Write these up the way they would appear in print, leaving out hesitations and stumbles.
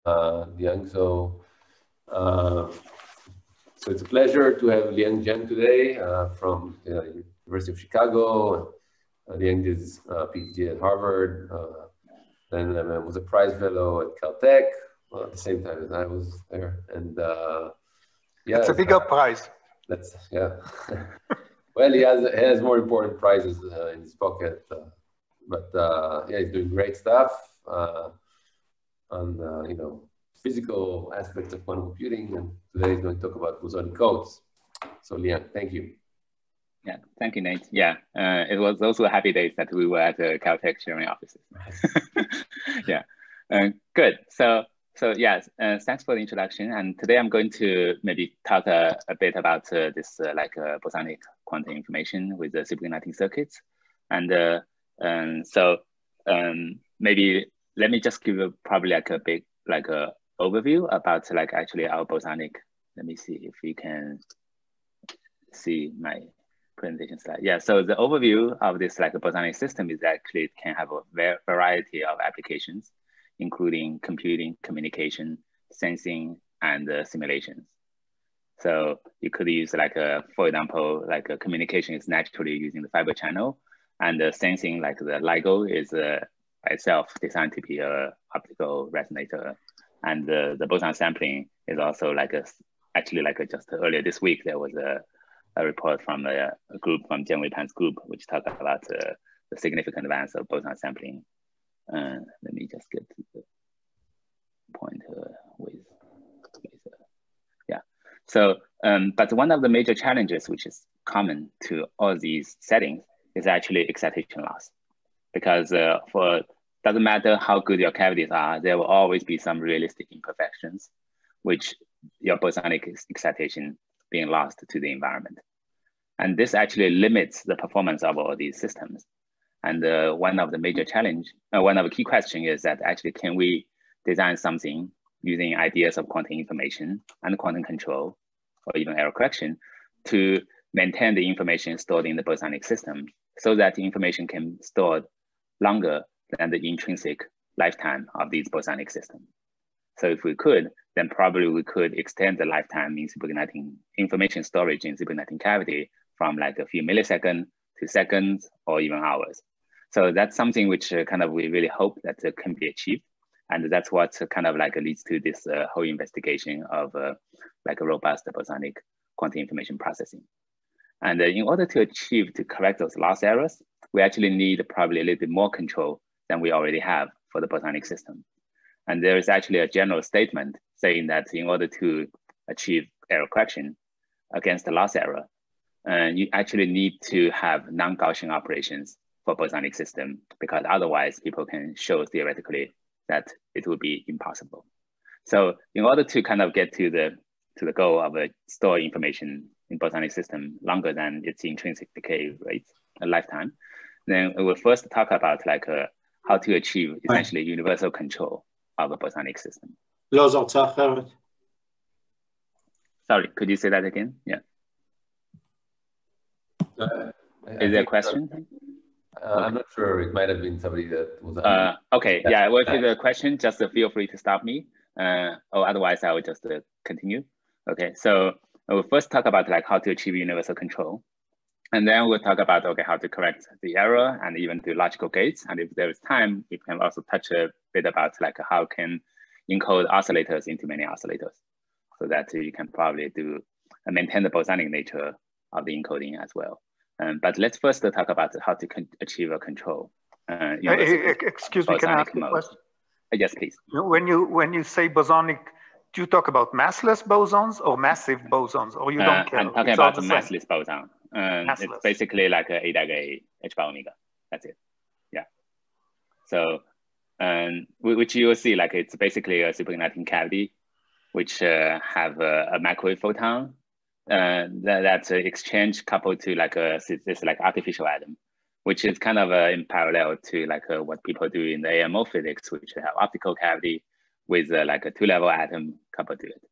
Liang. So it's a pleasure to have Liang Jiang today from the University of Chicago. Liang did his PhD at Harvard. Then I was a prize fellow at Caltech at the same time as I was there. And yeah, it's a bigger prize. That's well, he has more important prizes in his pocket, but yeah, he's doing great stuff on physical aspects of quantum computing, and today he's going to talk about Bosonic Codes. So Liang, thank you. Yeah, thank you, Nate. Yeah, it was also a happy day that we were at the Caltech sharing offices. Yeah, good. So yes, thanks for the introduction. And today I'm going to maybe talk a bit about this bosonic quantum information with the superconducting circuits. And so maybe let me just give you probably a big overview about actually our bosonic. Let me see if we can see my presentation slide. Yeah, so the overview of this a bosonic system is actually it can have a variety of applications, including computing, communication, sensing, and simulations. So you could use for example, communication is naturally using the fiber channel, and sensing the LIGO is by itself designed to be a optical resonator. And the boson sampling is also actually just earlier this week, there was a report from a group from Jiang Weipan's group, which talked about the significant advance of boson sampling. Let me just get to the point with yeah. So, but one of the major challenges, which is common to all these settings, is actually excitation loss. Because doesn't matter how good your cavities are, there will always be some realistic imperfections, which your bosonic excitation being lost to the environment. And this actually limits the performance of all these systems. And one of the major one of the key questions is that actually, can we design something using ideas of quantum information and quantum control, or even error correction, to maintain the information stored in the bosonic system so that the information can be stored longer than the intrinsic lifetime of these bosonic systems? So if we could, then probably we could extend the lifetime in superconducting information storage in superconducting cavity from a few milliseconds to seconds or even hours. So that's something which we really hope that can be achieved. And that's what leads to this whole investigation of a robust bosonic quantum information processing. And in order to correct those loss errors, we actually need probably a little bit more control than we already have for the bosonic system. And there is actually a general statement saying that in order to achieve error correction against the loss error, you actually need to have non-Gaussian operations for bosonic system, because otherwise people can show theoretically that it would be impossible. So in order to get to the goal of store information in bosonic system longer than its intrinsic decay rate, a lifetime, then we will first talk about how to achieve essentially universal control of a bosonic system. Sorry, could you say that again? Yeah. Is there a question? I'm not sure. It might have been somebody that was. Okay. Yeah. Well, if there's a question, just feel free to stop me. Or otherwise, I will just continue. Okay. So we'll first talk about how to achieve universal control, and then we'll talk about how to correct the error and even do logical gates. And if there is time, we can also touch a bit about how can encode oscillators into many oscillators, so that you can probably do maintain the bosonic nature of the encoding as well. But let's first talk about how to achieve a control. Excuse me, can I ask a question? Yes, please. When you say bosonic, do you talk about massless bosons or massive bosons, or you don't care? I'm talking about the massless boson. It's basically like a A-A H bar omega. That's it. Yeah. So, which you will see, it's basically a superconducting cavity, which have a microwave photon that exchange coupled to this artificial atom, which is in parallel to what people do in the AMO physics, which have optical cavity with a two-level atom coupled to it.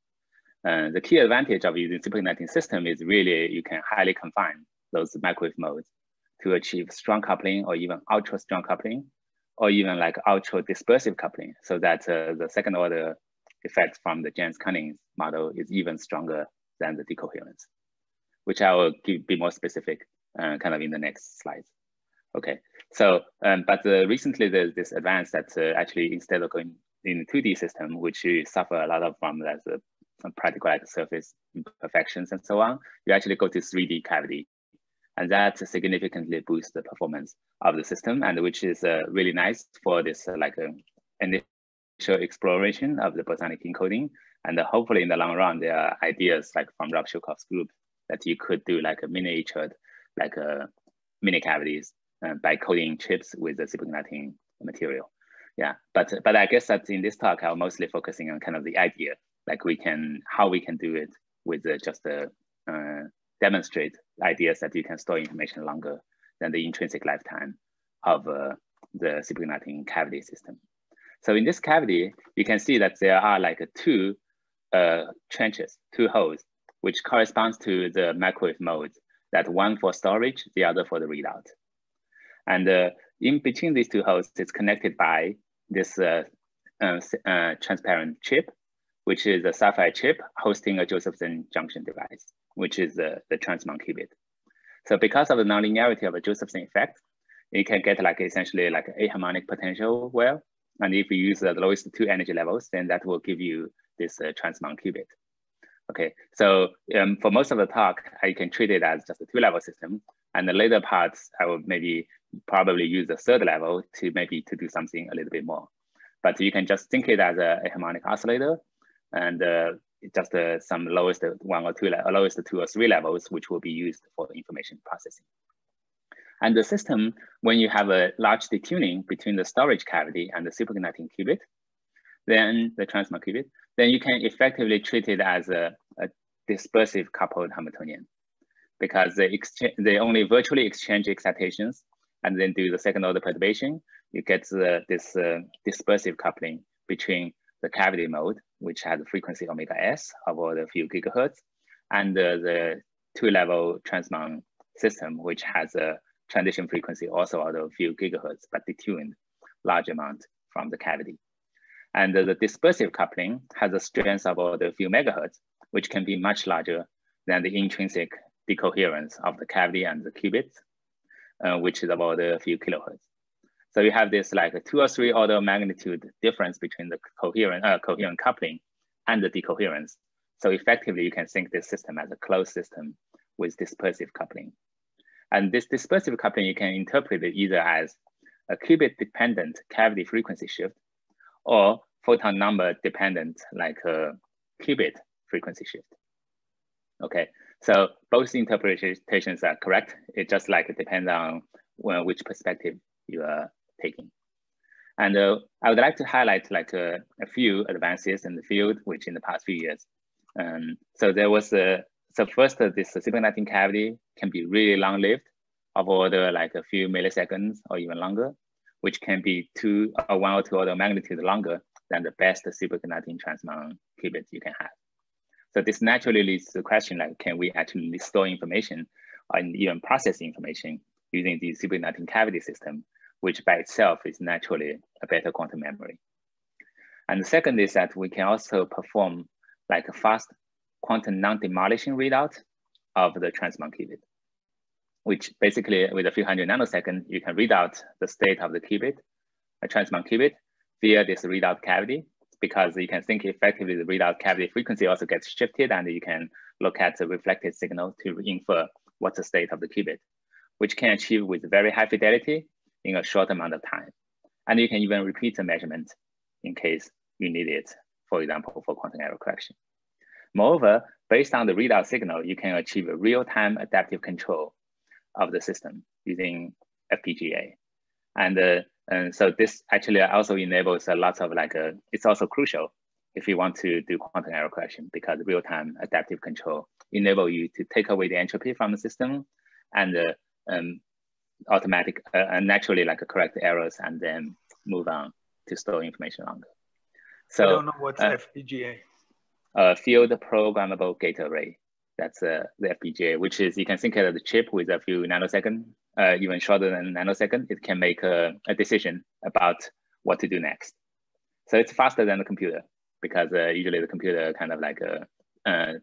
The key advantage of using superconducting system is really you can highly confine those microwave modes to achieve strong coupling, or even ultra strong coupling, or even ultra dispersive coupling, so that the second order effect from the Jans-Cunning's model is even stronger than the decoherence, which I will be more specific kind of in the next slides. Okay, so, but recently there's this advance that actually instead of going in a 2D system, which you suffer a lot of from as a practical like surface imperfections and so on, you actually go to 3D cavity. And that significantly boosts the performance of the system, and which is really nice for this like initial exploration of the bosonic encoding. And hopefully in the long run, there are ideas like from Rob Shukov's group that you could do like a miniatured, like mini cavities by coating chips with the superconducting material. Yeah, but I guess that in this talk, I'm mostly focusing on kind of the idea, like how we can do it with just demonstrate ideas that you can store information longer than the intrinsic lifetime of the superconducting cavity system. So in this cavity, you can see that there are like two trenches, two holes, which corresponds to the microwave modes, that one for storage, the other for the readout. And in between these two holes, it's connected by this transparent chip, which is a sapphire chip hosting a Josephson junction device, which is the Transmon qubit. So because of the nonlinearity of the Josephson effect, you can get like essentially like an aharmonic potential well. And if you use the lowest two energy levels, then that will give you this Transmon qubit. Okay, so for most of the talk, I can treat it as just a two-level system. And the later parts, I will probably use the third level to do something a little bit more. But you can just think it as a harmonic oscillator, and just some lowest two or three levels, which will be used for information processing. And the system, when you have a large detuning between the storage cavity and the superconducting qubit, then the Transmon qubit, then you can effectively treat it as a dispersive coupled Hamiltonian, because they only virtually exchange excitations and then do the second order perturbation. You get this dispersive coupling between the cavity mode, which has a frequency omega s of a few gigahertz, and the two-level Transmon system, which has a transition frequency also of a few gigahertz, but detuned large amount from the cavity. And the dispersive coupling has a strength of a few megahertz, which can be much larger than the intrinsic decoherence of the cavity and the qubits, which is about a few kilohertz. So you have this like a 2 or 3 order of magnitude difference between the coherent coupling and the decoherence. So effectively, you can think this system as a closed system with dispersive coupling. And this dispersive coupling, you can interpret it either as a qubit-dependent cavity frequency shift or photon number dependent, like a qubit frequency shift. Okay, so both interpretations are correct. It just like it depends on which perspective you are taking. And I would like to highlight like a few advances in the field, which in the past few years. So there was so first, this superconducting cavity can be really long-lived, of order like a few milliseconds or even longer, which can be 1 or 2 order of magnitude longer than the best superconducting Transmon qubits you can have. So this naturally leads to the question, like, can we actually store information and even process information using the superconducting cavity system, which by itself is naturally a better quantum memory. And the second is that we can also perform like a fast quantum non-demolishing readout of the Transmon qubit, which basically with a few hundred nanoseconds, you can read out the state of the qubit, a Transmon qubit, via this readout cavity, because you can think effectively the readout cavity frequency also gets shifted, and you can look at the reflected signal to infer what's the state of the qubit, which can achieve with very high fidelity in a short amount of time. And you can even repeat the measurement in case you need it, for example, for quantum error correction. Moreover, based on the readout signal, you can achieve a real-time adaptive control of the system using FPGA. And so this actually also enables a lot of like, it's also crucial if you want to do quantum error correction, because real-time adaptive control enable you to take away the entropy from the system and naturally like correct errors and then move on to store information longer. So I don't know what's FPGA. Field programmable gate array. That's the FPGA, which is, you can think of the chip with a few nanoseconds, even shorter than nanosecond. It can make a decision about what to do next. So it's faster than the computer. because usually the computer kind of like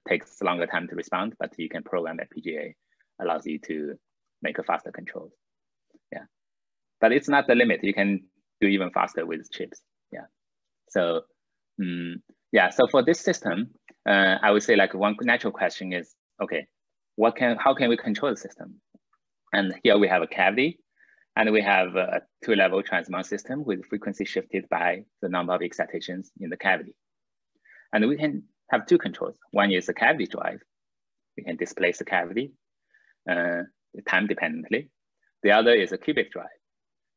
takes longer time to respond, but you can program FPGA, allows you to make a faster control. Yeah, but it's not the limit. You can do even faster with chips. Yeah, so yeah, so for this system, I would say like one natural question is, okay, how can we control the system? And here we have a cavity, and we have a two-level transmon system with frequency shifted by the number of excitations in the cavity. And we can have two controls. One is the cavity drive. We can displace the cavity time dependently. The other is a qubit drive.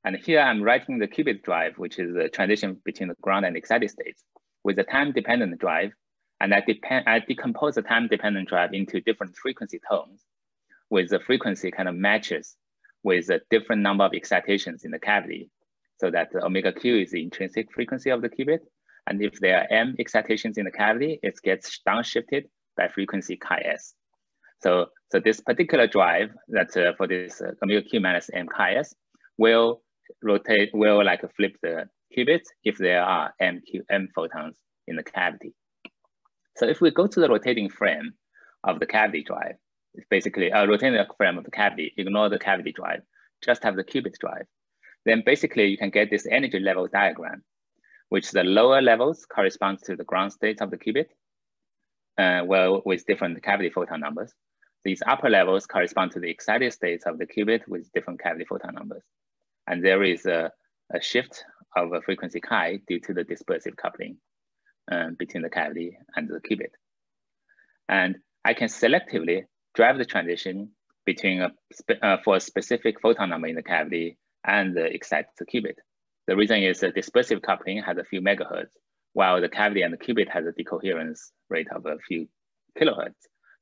And here I'm writing the qubit drive, which is the transition between the ground and excited states, with the time-dependent drive. And I decompose the time-dependent drive into different frequency tones, with the frequency kind of matches with a different number of excitations in the cavity, so that the omega q is the intrinsic frequency of the qubit. And if there are m excitations in the cavity, it gets downshifted by frequency chi-s. So this particular drive that for this omega q minus m chi-s will rotate, will like flip the qubits if there are m photons in the cavity. So if we go to the rotating frame of the cavity drive, it's basically rotating the frame of the cavity, ignore the cavity drive, just have the qubit drive. Then basically you can get this energy level diagram, which the lower levels correspond to the ground states of the qubit, well, with different cavity photon numbers. These upper levels correspond to the excited states of the qubit with different cavity photon numbers. And there is a shift of a frequency chi due to the dispersive coupling between the cavity and the qubit. And I can selectively drive the transition between for a specific photon number in the cavity and the excited qubit. The reason is the dispersive coupling has a few megahertz, while the cavity and the qubit has a decoherence rate of a few kilohertz.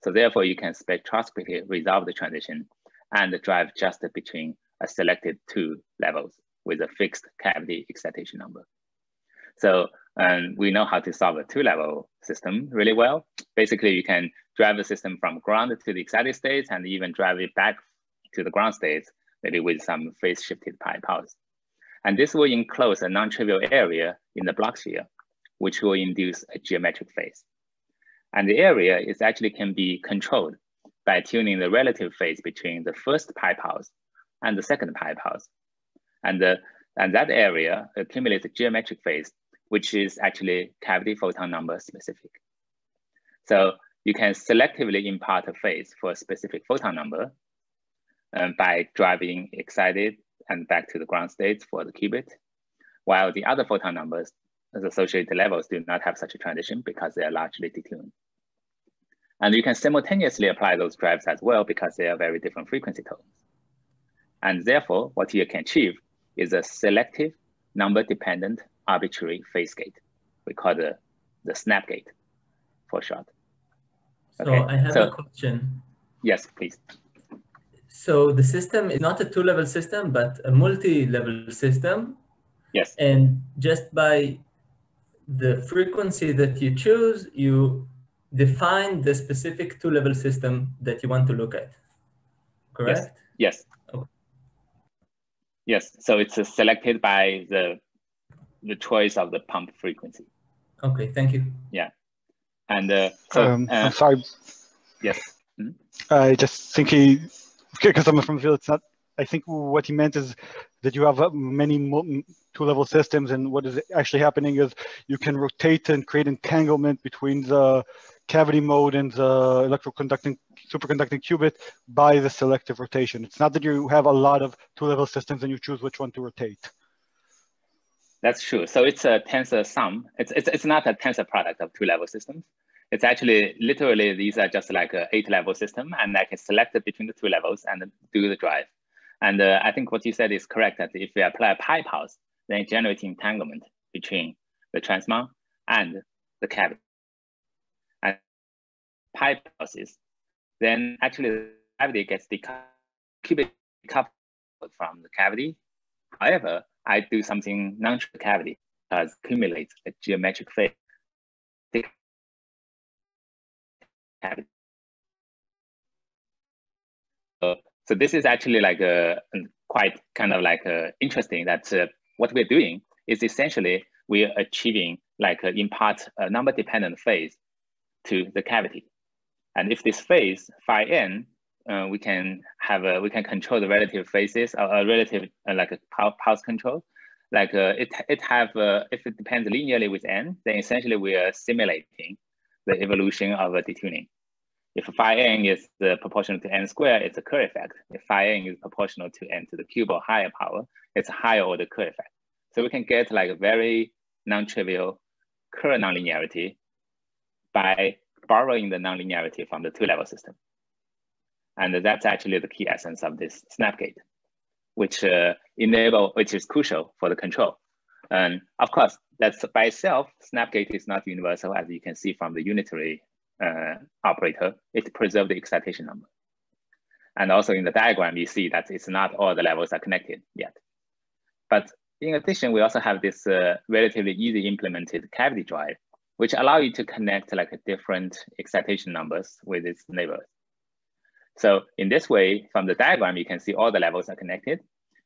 So therefore you can spectroscopically resolve the transition and drive just between a selected two levels with a fixed cavity excitation number. So we know how to solve a two-level system really well. Basically, you can drive the system from ground to the excited states and even drive it back to the ground states, maybe with some phase-shifted pi pulse. And this will enclose a non-trivial area in the Bloch sphere, which will induce a geometric phase. And the area is actually can be controlled by tuning the relative phase between the first pi pulse and the second pi pulse. And that area accumulates a geometric phase, which is actually cavity photon number specific. So you can selectively impart a phase for a specific photon number by driving excited and back to the ground states for the qubit, while the other photon numbers, the associated levels, do not have such a transition because they are largely detuned. And you can simultaneously apply those drives as well because they are very different frequency tones. And therefore, what you can achieve is a selective, number-dependent, arbitrary phase gate. We call the snap gate for short. So okay. I have a question. Yes, please. So the system is not a two-level system, but a multi-level system. Yes. And just by the frequency that you choose, you define the specific two-level system that you want to look at, correct? Yes. Okay. Yes, so it's selected by the choice of the pump frequency. Okay, thank you. Yeah. And I'm sorry. Yes. I just think because I'm from the field, it's not, I think what he meant is that you have many two-level systems, and what is actually happening is you can rotate and create entanglement between the cavity mode and the superconducting qubit by the selective rotation. It's not that you have a lot of two-level systems and you choose which one to rotate. That's true. So it's a tensor sum. It's not a tensor product of two-level systems. It's actually literally these are just like an 8-level system, and I can select it between the two levels and do the drive. And I think what you said is correct, that if we apply pi pulse, then it generates entanglement between the transmon and the cavity. And pi pulses, then actually the cavity gets decoupled from the cavity. However, I do something non-trivial cavity because accumulates a geometric phase. Cavity. So this is actually like quite kind of like interesting that what we're doing is essentially we are achieving like impart a number-dependent phase to the cavity. And if this phase phi n, we can control the relative phases, a relative like a pulse control. Like if it depends linearly with n, then essentially we are simulating the evolution of a detuning. If phi n is proportional to n squared, it's a Kerr effect. If phi n is proportional to n to the cube or higher power, it's a higher order Kerr effect. So we can get like a very non-trivial Kerr nonlinearity by borrowing the nonlinearity from the two-level system. And that's actually the key essence of this snap gate, which is crucial for the control. And of course, that's by itself, snap gate is not universal, as you can see from the unitary operator. It preserves the excitation number. And also in the diagram, you see that it's not all the levels are connected yet. But in addition, we also have this relatively easy implemented cavity drive, which allow you to connect like different excitation numbers with its neighbors. So in this way, from the diagram, you can see all the levels are connected,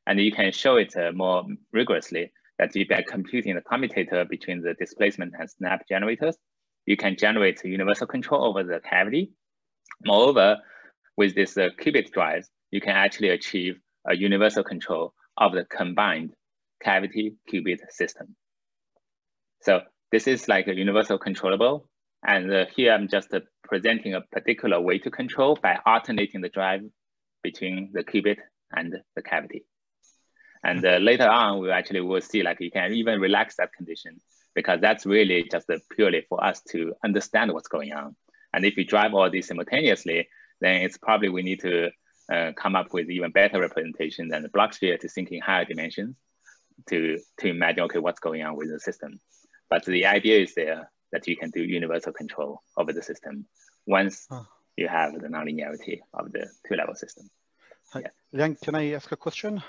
and you can show it more rigorously that by computing the commutator between the displacement and snap generators, you can generate a universal control over the cavity. Moreover, with this qubit drives, you can actually achieve a universal control of the combined cavity-qubit system. So this is like a universal controllable. And here I'm just presenting a particular way to control by alternating the drive between the qubit and the cavity. And later on, we will see like you can even relax that condition, because that's really just purely for us to understand what's going on. And if we drive all these simultaneously, then it's probably we need to come up with even better representation than the block sphere to think in higher dimensions to imagine, okay, what's going on with the system. But the idea is there that you can do universal control over the system once you have the nonlinearity of the two-level system. Yes. Liang, can I ask a question?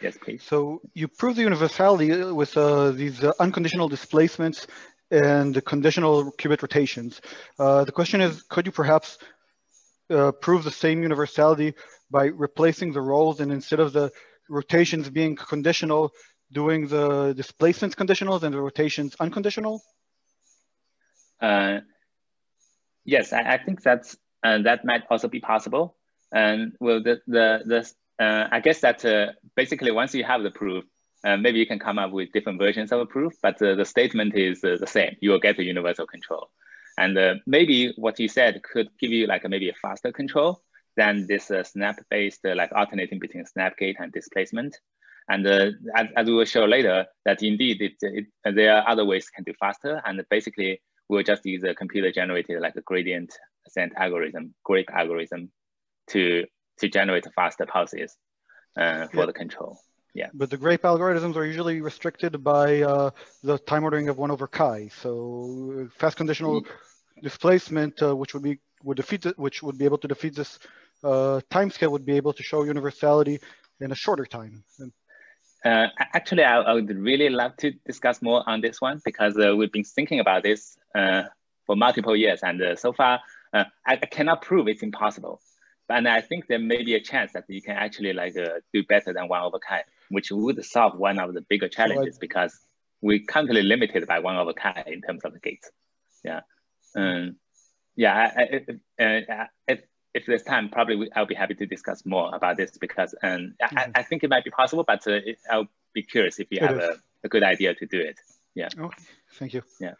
Yes, please. So you prove the universality with these unconditional displacements and the conditional qubit rotations. The question is, could you perhaps prove the same universality by replacing the roles, and instead of the rotations being conditional, doing the displacements conditionals and the rotations unconditional? Yes, I think that might also be possible. And well, I guess that basically once you have the proof, maybe you can come up with different versions of a proof, but the statement is the same. You will get a universal control. And maybe what you said could give you like maybe a faster control than this snap-based like alternating between snap gate and displacement. And as we will show later, that indeed there are other ways can do faster. And basically, we'll just use a computer-generated like a gradient ascent algorithm, GRIP algorithm, to generate faster pulses for the control. Yeah. But the GRIP algorithms are usually restricted by the time ordering of 1 over chi. So fast conditional displacement, which would be able to defeat this time scale, would be able to show universality in a shorter time. Actually, I would really love to discuss more on this one, because we've been thinking about this for multiple years, and so far I cannot prove it's impossible. And I think there may be a chance that you can actually like do better than 1 over chi, which would solve one of the bigger challenges, because we're currently limited by 1 over chi in terms of the gates. Yeah. If there's time, probably I'll be happy to discuss more about this, because I think it might be possible, but I'll be curious if you have a good idea to do it. Yeah. Okay. Thank you. Yeah.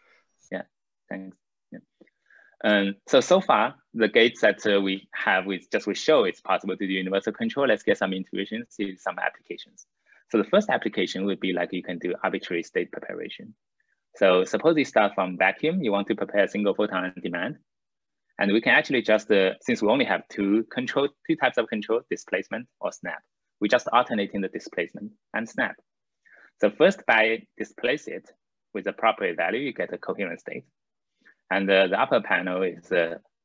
Yeah. Thanks. Yeah. So far, the gates that we have, we show it's possible to do universal control. Let's get some intuition, see some applications. So the first application would be like you can do arbitrary state preparation. So suppose you start from vacuum, you want to prepare a single photon on demand. And we can actually just, since we only have two types of control, displacement or snap, we just alternating the displacement and snap. So first, by displace it with the appropriate value, you get a coherent state. And the upper panel is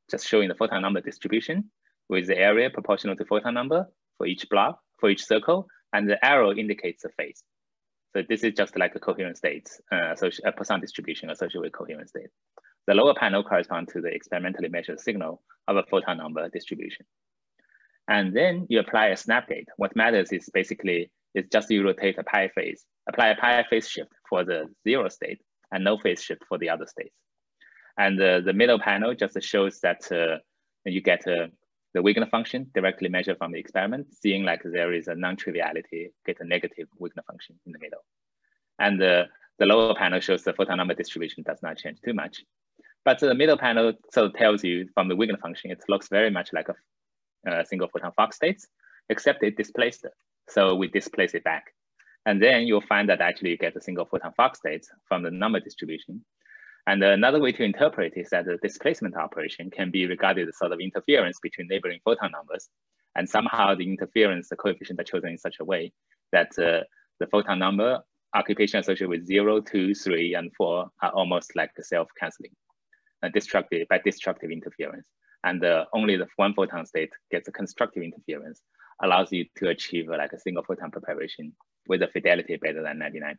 just showing the photon number distribution with the area proportional to photon number for each block, for each circle, and the arrow indicates the phase. So this is just like a coherent state, so a Poisson distribution associated with coherent state. The lower panel corresponds to the experimentally measured signal of a photon number distribution. And then you apply a snap gate. What matters is basically, it's just you rotate a pi phase, apply a pi phase shift for the 0 state and no phase shift for the other states. And the middle panel just shows that you get the Wigner function directly measured from the experiment, seeing like there is a non-triviality, get a negative Wigner function in the middle. And the lower panel shows the photon number distribution does not change too much. But the middle panel sort of tells you from the Wigner function, it looks very much like a single photon Fock states, except it displaced it. So we displace it back. And then you'll find that actually you get a single photon Fock states from the number distribution. And another way to interpret is that the displacement operation can be regarded as sort of interference between neighboring photon numbers. And somehow the interference, the coefficients are chosen in such a way that the photon number occupation associated with 0, 2, 3, and 4 are almost like self-canceling, destructive interference. And only the one photon state gets a constructive interference, allows you to achieve like a single photon preparation with a fidelity better than 99%.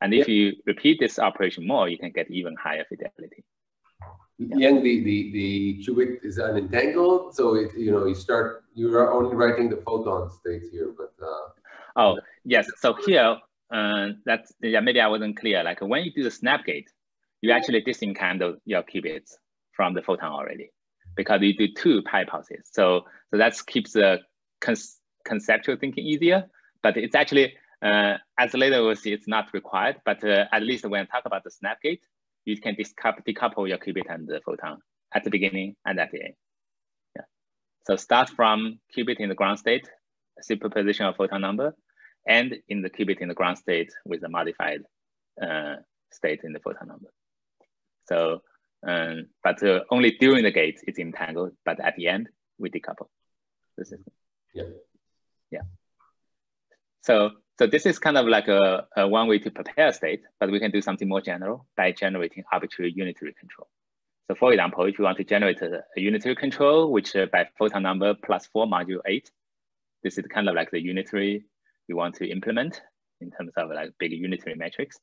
And if you repeat this operation more, you can get even higher fidelity. Yang, the qubit is unentangled, so it, you are only writing the photon states here, but oh yes, so here maybe I wasn't clear. Like when you do the snap gate, you actually disentangle your qubits from the photon already, because you do 2 pi pulses. So that keeps the conceptual thinking easier, but it's actually as later we'll see, it's not required, but at least when I talk about the snap gate, you can decouple your qubit and the photon at the beginning and at the end. Yeah. So start from qubit in the ground state, superposition of photon number, and in the qubit in the ground state with a modified state in the photon number. So, but only during the gate it's entangled, but at the end we decouple the system. Yeah. Yeah. So this is kind of like a one way to prepare a state, but we can do something more general by generating arbitrary unitary control. So for example, if you want to generate a unitary control, which by photon number plus 4 module 8, this is kind of like the unitary you want to implement in terms of like big unitary matrix.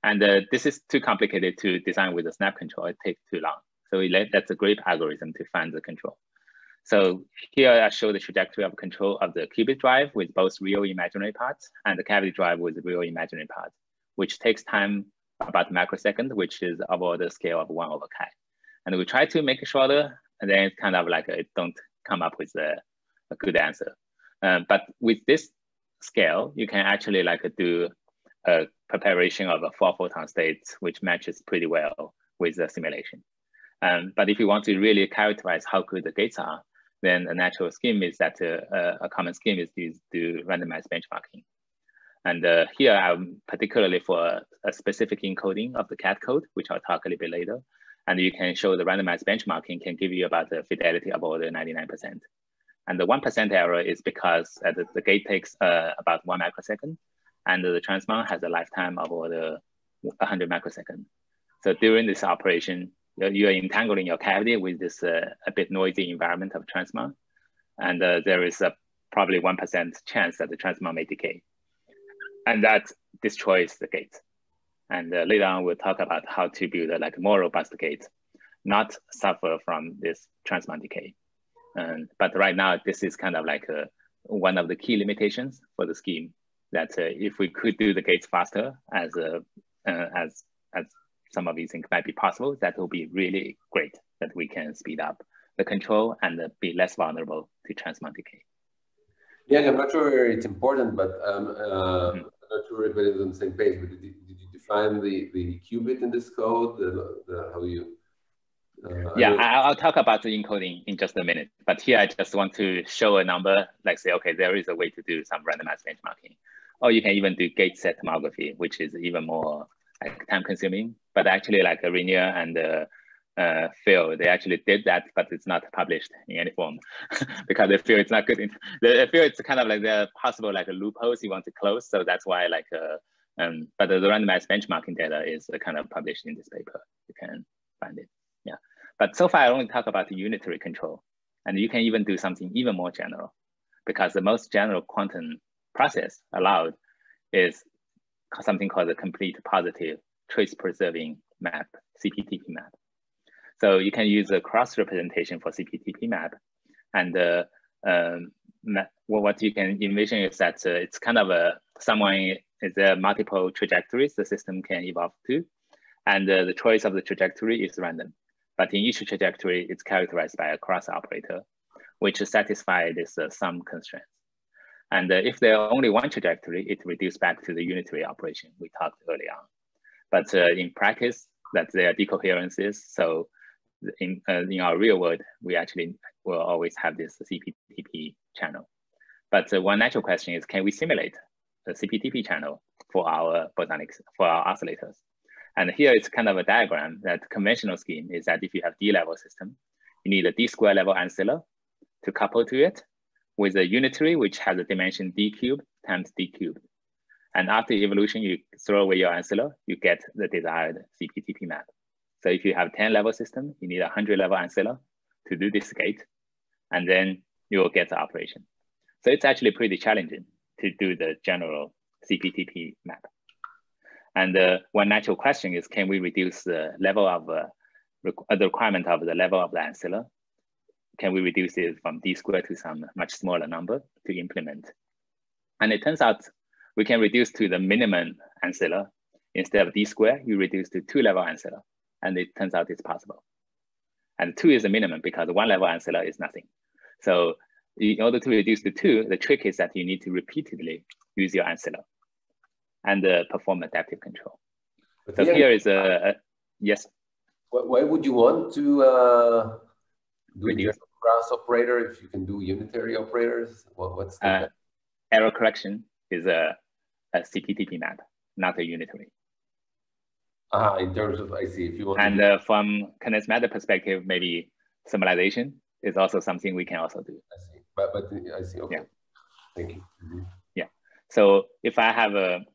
And this is too complicated to design with a snap control. It takes too long. So that's a great algorithm to find the control. So here I show the trajectory of control of the qubit drive with both real imaginary parts and the cavity drive with real imaginary parts, which takes time about microsecond, which is about the scale of 1 over chi. And we try to make it shorter, and then it's kind of like it don't come up with a good answer. But with this scale, you can actually like do a preparation of a 4 photon states, which matches pretty well with the simulation. But if you want to really characterize how good the gates are, then a natural scheme is that a common scheme is to do randomized benchmarking. And here I'm particularly for a specific encoding of the CAT code, which I'll talk a little bit later. And you can show the randomized benchmarking can give you about the fidelity of order 99%. And the 1% error is because the gate takes about 1 microsecond, and the transmon has a lifetime of order 100 microseconds. So during this operation, you're entangling your cavity with this a bit noisy environment of transmon, and there is a probably 1% chance that the transmon may decay, and that destroys the gate. And later on, we'll talk about how to build a more robust gate, not suffer from this transmon decay. But right now, this is kind of like one of the key limitations for the scheme, that if we could do the gates faster, as some of these things might be possible, that will be really great, that we can speed up the control and be less vulnerable to transmon decay. Yeah, I'm not sure it's important, but I'm not sure if it is on the same page, but did you define the qubit in this code? How you? Yeah, I'll talk about the encoding in just a minute, but here I just want to show a number, like say, okay, there is a way to do some randomized benchmarking. Or you can even do gate set tomography, which is even more time consuming, but actually like Rainier and Phil, they actually did that, but it's not published in any form because they feel it's not good. They feel it's kind of like the possible like loopholes you want to close. So that's why like, but the randomized benchmarking data is kind of published in this paper. You can find it, yeah. But so far I only talk about the unitary control, and you can even do something even more general, because the most general quantum process allowed is something called a complete positive trace preserving map, CPTP map. So you can use a cross representation for CPTP map, and what you can envision is that it's kind of someone is there multiple trajectories the system can evolve to, and the choice of the trajectory is random. But in each trajectory, it's characterized by a cross operator, which satisfies this sum constraints. And if there are only one trajectory, it reduces back to the unitary operation we talked earlier on. But in practice, that there are decoherences. So in our real world, we actually will always have this CPTP channel. But one natural question is, can we simulate the CPTP channel for our bosonics, for our oscillators? And here it's kind of a diagram that conventional scheme is that if you have D-level system, you need a D-square level ancilla to couple to it with a unitary, which has a dimension D cubed times D cubed. And after evolution, you throw away your ancilla, you get the desired CPTP map. So if you have 10-level system, you need a 100-level ancilla to do this gate, and then you will get the operation. So it's actually pretty challenging to do the general CPTP map. And one natural question is, can we reduce the level of the requirement of the level of the ancilla? Can we reduce it from D squared to some much smaller number to implement? And it turns out we can reduce to the minimum ancilla. Instead of D squared, you reduce to 2-level ancilla. And it turns out it's possible. And 2 is the minimum because 1-level ancilla is nothing. So in order to reduce to 2, the trick is that you need to repeatedly use your ancilla and perform adaptive control. But so here is a yes. Why would you want to do just cross operator if you can do unitary operators? What's the error correction is a CPTP map, not a unitary. In terms of, I see, if you want. And from condensed matter perspective, maybe summarization is also something we can also do. I see, but I see. Okay, yeah. Thank you. Mm-hmm. Yeah. So if I have a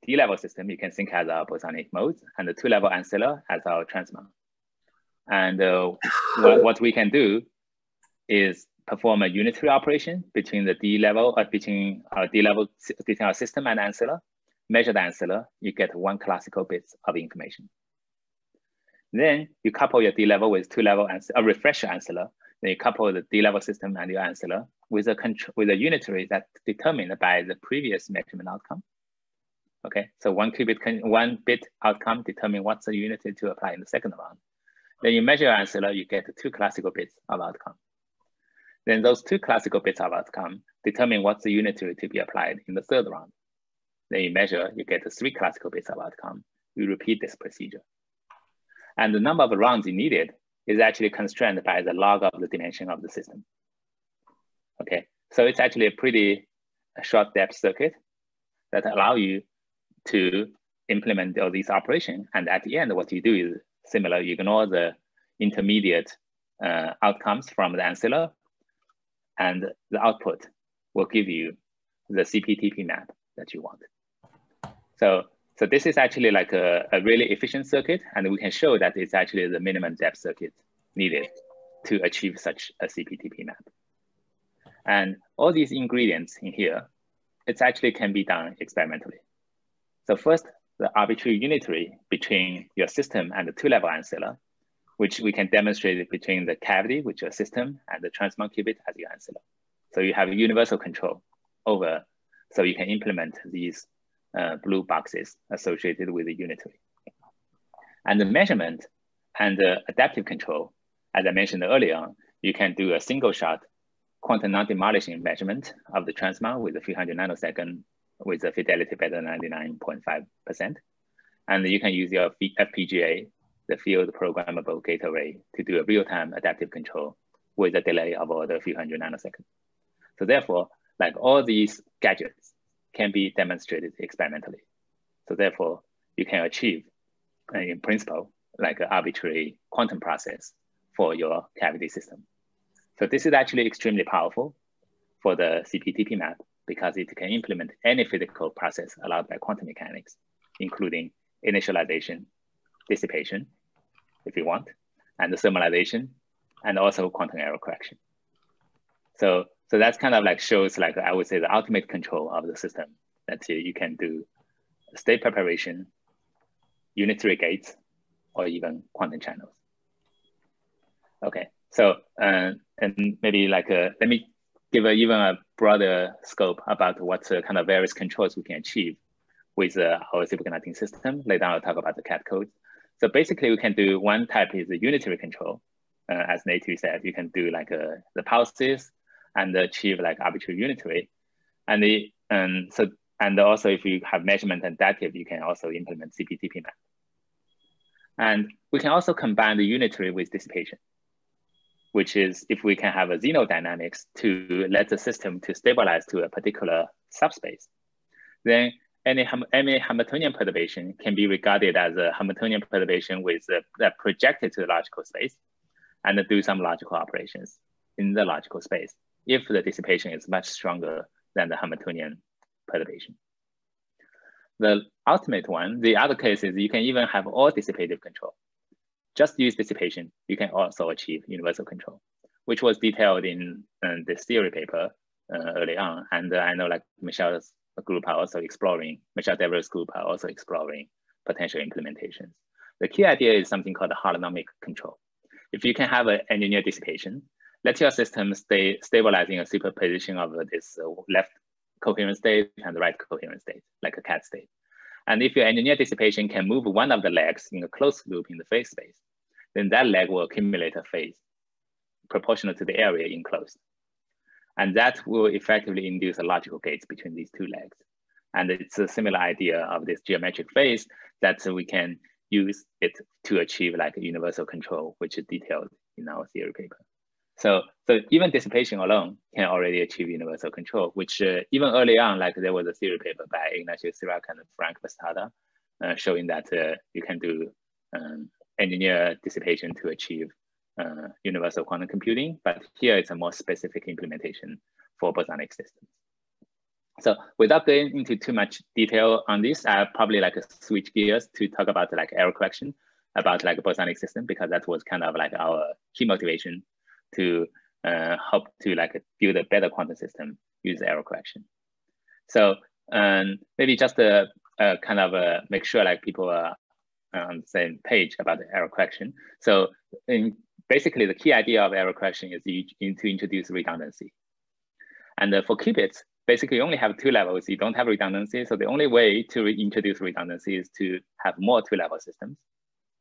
D-level system, you can think as our Bosonic modes, and the 2-level ancilla as our Transmon. And what we can do is perform a unitary operation between the D-level, between our system and ancilla. Measure the ancilla, you get 1 classical bits of information. Then you couple your D-level with 2-level a refresher ancilla. Then you couple the D-level system and your ancilla with a unitary that's determined by the previous measurement outcome. Okay, so 1 bit outcome determine what's the unitary to apply in the second round. Then you measure your ancilla, you get 2 classical bits of outcome. Then those 2 classical bits of outcome determine what's the unitary to be applied in the third round. Then you measure, you get 3 classical bits of outcome. You repeat this procedure. And the number of rounds you needed is actually constrained by the log of the dimension of the system. Okay, so it's actually a pretty short depth circuit that allow you to implement all these operations. And at the end, what you do is similar. You ignore the intermediate outcomes from the ancilla, and the output will give you the CPTP map that you want. So this is actually like a really efficient circuit, and we can show that it's actually the minimum depth circuit needed to achieve such a CPTP map. And all these ingredients in here, it actually can be done experimentally. So first, the arbitrary unitary between your system and the 2-level ancilla, which we can demonstrate it between the cavity, which is your system, and the transmon qubit as your ancilla. So you have a universal control over, so you can implement these blue boxes associated with the unitary. And the measurement and the adaptive control, as I mentioned earlier, you can do a single shot quantum non-demolishing measurement of the transmon with a few hundred nanosecond with a fidelity better than 99.5%. And you can use your FPGA, the field programmable gate array, to do a real-time adaptive control with a delay of about a few hundred nanoseconds. So therefore, like all these gadgets can be demonstrated experimentally. So therefore, you can achieve, in principle, like an arbitrary quantum process for your cavity system. So this is actually extremely powerful for the CPTP map because it can implement any physical process allowed by quantum mechanics, including initialization, dissipation, if you want, and the thermalization, and also quantum error correction. So that's kind of like shows like, I would say, the ultimate control of the system that you can do state preparation, unitary gates, or even quantum channels. Okay, so, and maybe like, let me give even a broader scope about what kind of various controls we can achieve with our superconducting system. Later on, I'll talk about the CAT codes. So basically, we can do one type is the unitary control. As Nate said, you can do like the pulses and achieve like arbitrary unitary. And also if you have measurement and adaptive, you can also implement CP-TP map. And we can also combine the unitary with dissipation, which is if we can have a xenodynamics to let the system to stabilize to a particular subspace, then any Hamiltonian perturbation can be regarded as a Hamiltonian perturbation with that projected to the logical space and do some logical operations in the logical space if the dissipation is much stronger than the Hamiltonian perturbation. The ultimate one, the other case is you can even have all dissipative control. Just use dissipation, you can also achieve universal control, which was detailed in this theory paper early on. And I know like Michelle's group are also exploring, Michelle Devereux's group are also exploring potential implementations. The key idea is something called holonomic control. If you can have an engineered dissipation, let your system stay stabilizing a superposition of this left coherent state and the right coherent state, like a CAT state. And if your engineered dissipation can move one of the legs in a closed loop in the phase space, then that leg will accumulate a phase proportional to the area enclosed. And that will effectively induce a logical gates between these two legs. And it's a similar idea of this geometric phase that we can use it to achieve like a universal control, which is detailed in our theory paper. So even dissipation alone can already achieve universal control, which even early on, like there was a theory paper by Ignacio Sirac and Frank Bastada showing that you can do engineer dissipation to achieve universal quantum computing, but here it's a more specific implementation for bosonic systems. So without going into too much detail on this, I probably like switch gears to talk about like error correction, about like a bosonic system, because that was kind of like our key motivation to hope to like build a better quantum system use error correction. So maybe just kind of make sure like people are on the same page about the error correction. So basically the key idea of error correction is to introduce redundancy. And for qubits, basically you only have two levels. You don't have redundancy. So the only way to introduce redundancy is to have more two-level systems,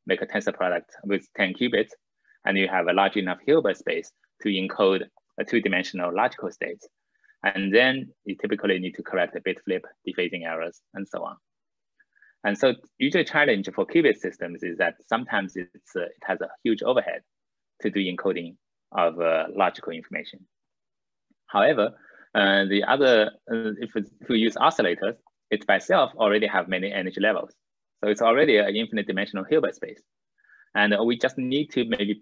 make a tensor product with 10 qubits, and you have a large enough Hilbert space to encode a two-dimensional logical states. And then you typically need to correct the bit flip, dephasing errors, and so on. And so usually challenge for qubit systems is that sometimes it has a huge overhead to do encoding of logical information. However, the other, if we use oscillators, it by itself already have many energy levels. So it's already an infinite dimensional Hilbert space. And we just need to maybe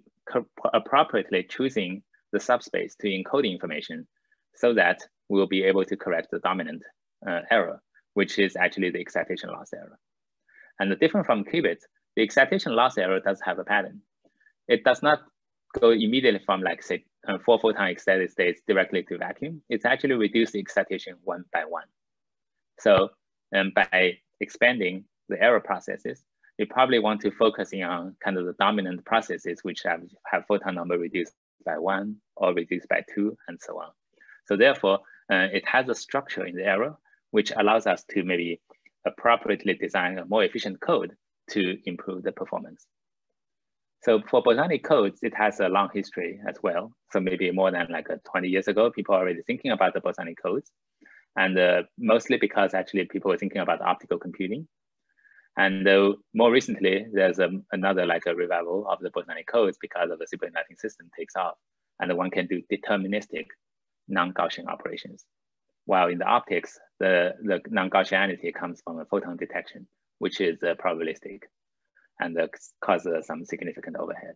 appropriately choosing the subspace to encode information so that we'll be able to correct the dominant error, which is actually the excitation loss error. And different from qubits, the excitation loss error does have a pattern. It does not go immediately from like say 4 photon excited states directly to vacuum. It's actually reduced the excitation one by one. So by expanding the error processes, you probably want to focus on kind of the dominant processes which have photon number reduced by 1 or reduced by 2 and so on. So therefore, it has a structure in the error which allows us to maybe appropriately design a more efficient code to improve the performance. So for bosonic codes, it has a long history as well. So maybe more than like 20 years ago, people are already thinking about the bosonic codes. And mostly because actually people were thinking about optical computing. And more recently, there's another like a revival of the bosonic codes because of the superconducting system takes off. And one can do deterministic non-Gaussian operations. While in the optics, the non-Gaussianity comes from a photon detection, which is probabilistic and causes some significant overhead.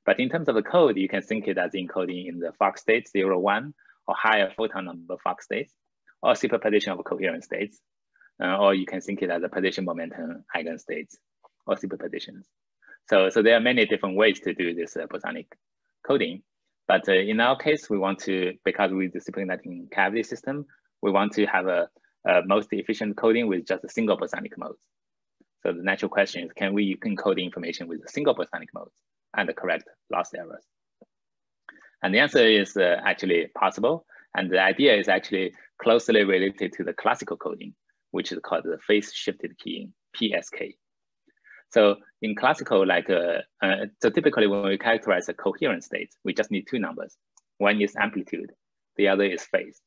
But in terms of the code, you can think it as encoding in the Fock states 0, 1, or higher photon number Fock states, or superposition of coherent states, or you can think it as a position momentum eigenstates or superpositions. So there are many different ways to do this bosonic coding. But in our case, we want to, because with the superconducting cavity system, we want to have a most efficient coding with just a single bosonic modes. So the natural question is, can we encode information with a single bosonic modes and correct loss errors? And the answer is actually possible. And the idea is actually closely related to the classical coding, which is called the phase-shifted keying, PSK. So in classical, so typically when we characterize a coherent state, we just need two numbers. One is amplitude, the other is phase.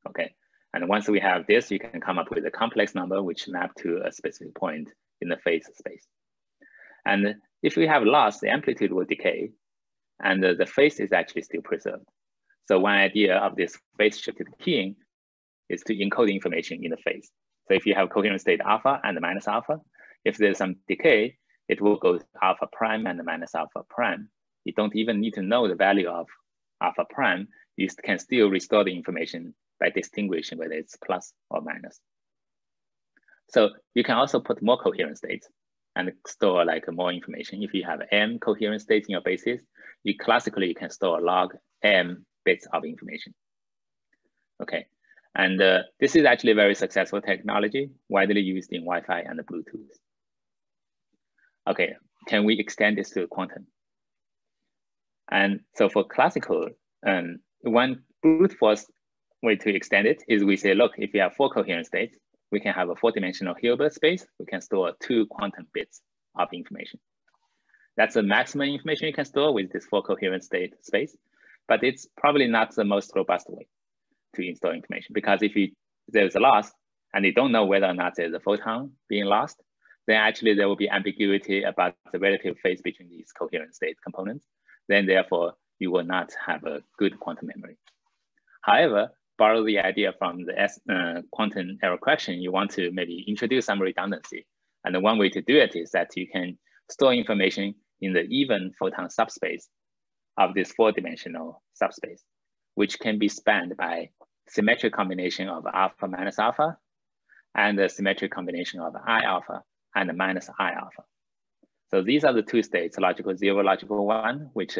Okay, and once we have this, you can come up with a complex number which map to a specific point in the phase space. And if we have loss, the amplitude will decay, and the phase is actually still preserved. So one idea of this phase-shifted keying is to encode the information in the phase. So if you have coherent state alpha and minus alpha, if there's some decay, it will go to alpha prime and minus alpha prime. You don't even need to know the value of alpha prime. You can still restore the information by distinguishing whether it's plus or minus. So you can also put more coherent states and store more information. If you have m coherent states in your basis, you can store log m bits of information. Okay, and this is actually a very successful technology, widely used in Wi-Fi and Bluetooth. Okay, can we extend this to quantum? And so for classical, one brute force way to extend it is we say, look, if you have 4 coherent states, we can have a 4-dimensional Hilbert space. We can store 2 quantum bits of information. That's the maximum information you can store with this 4 coherent state space, but it's probably not the most robust way to store information, because if there's a loss and you don't know whether or not there's a photon being lost, then actually there will be ambiguity about the relative phase between these coherent state components. Then therefore, you will not have a good quantum memory. However, borrow the idea from the quantum error correction, you want to maybe introduce some redundancy. And the one way to do it is that you can store information in the even photon subspace of this 4-dimensional subspace, which can be spanned by symmetric combination of alpha minus alpha and the symmetric combination of I alpha and minus I alpha. So these are the 2 states, logical 0, logical 1, which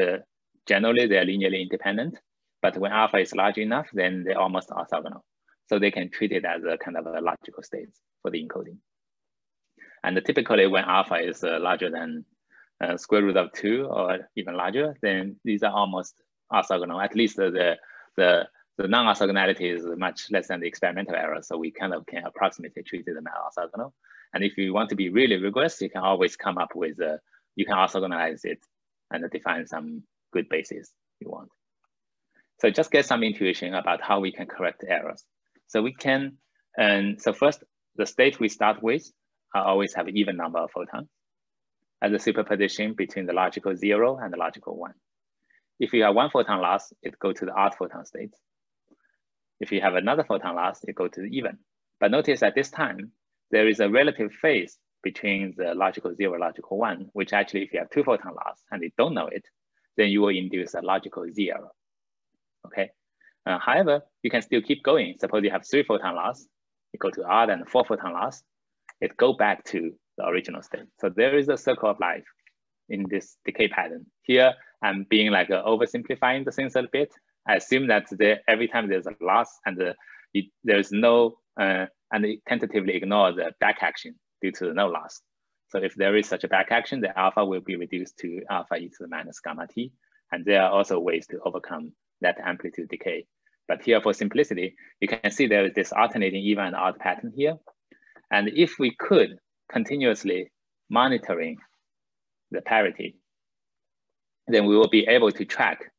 generally they're linearly independent. But when alpha is large enough, then they're almost orthogonal. So they can treat it as a kind of a logical state for the encoding. And typically when alpha is larger than square root of 2 or even larger, then these are almost orthogonal. At least the non-orthogonality is much less than the experimental error. So we kind of can approximately treat them as orthogonal. And if you want to be really rigorous, you can always come up with, you can orthogonalize it and define some good basis you want. So just get some intuition about how we can correct errors. So we can, so first, the state we start with always have an even number of photons as a superposition between the logical 0 and the logical 1. If you have 1 photon loss, it goes to the odd photon state. If you have another photon loss, it goes to the even. But notice at this time, there is a relative phase between the logical 0 and logical 1, which actually, if you have 2 photon loss and you don't know it, then you will induce a logical Z error. Okay. However, you can still keep going. Suppose you have 3 photon loss, you go to odd and 4 photon loss, it go back to the original state. So there is a circle of life in this decay pattern. Here, I'm being oversimplifying the things a bit. I assume that every time there's a loss and there's no, and it tentatively ignore the back action due to no loss. So if there is such a back action, the alpha will be reduced to alpha e to the minus gamma t. And there are also ways to overcome that amplitude decay. But here for simplicity, you can see there is this alternating even and odd pattern here. And if we could continuously monitoring the parity, then we will be able to track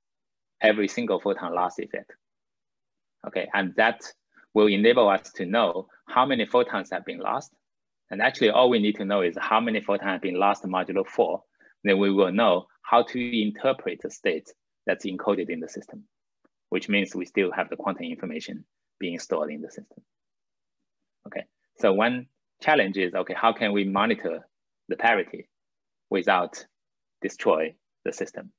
every single photon loss effect. Okay, and that will enable us to know how many photons have been lost. And actually all we need to know is how many photons have been lost modulo 4. Then we will know how to interpret the state that's encoded in the system, which means we still have the quantum information being stored in the system. Okay, so one challenge is, okay, how can we monitor the parity without destroy the system?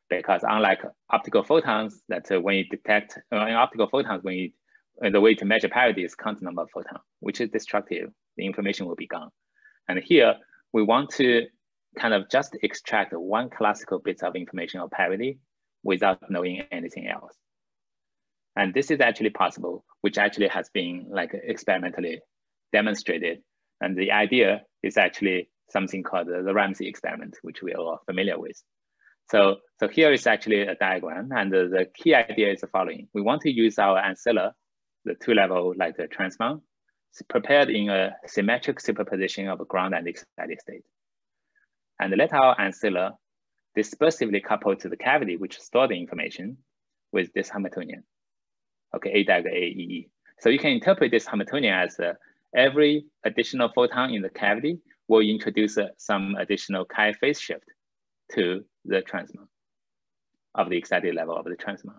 Because unlike optical photons, that when you detect, in optical photons, the way to measure parity is count number of photons, which is destructive. The information will be gone. And here, we want to kind of just extract 1 classical bit of information of parity without knowing anything else. And this is actually possible, which actually has been experimentally demonstrated. And the idea is actually something called the Ramsey experiment, which we are all familiar with. So here is actually a diagram, and the key idea is the following. We want to use our Ancilla, the two-level like the Transmon, prepared in a symmetric superposition of a ground and excited state. And let our Ancilla dispersively couple to the cavity, which store the information with this Hamiltonian. Okay, A dag A E E. So you can interpret this Hamiltonian as every additional photon in the cavity will introduce some additional chi phase shift to the transmon of the excited level of the transmon.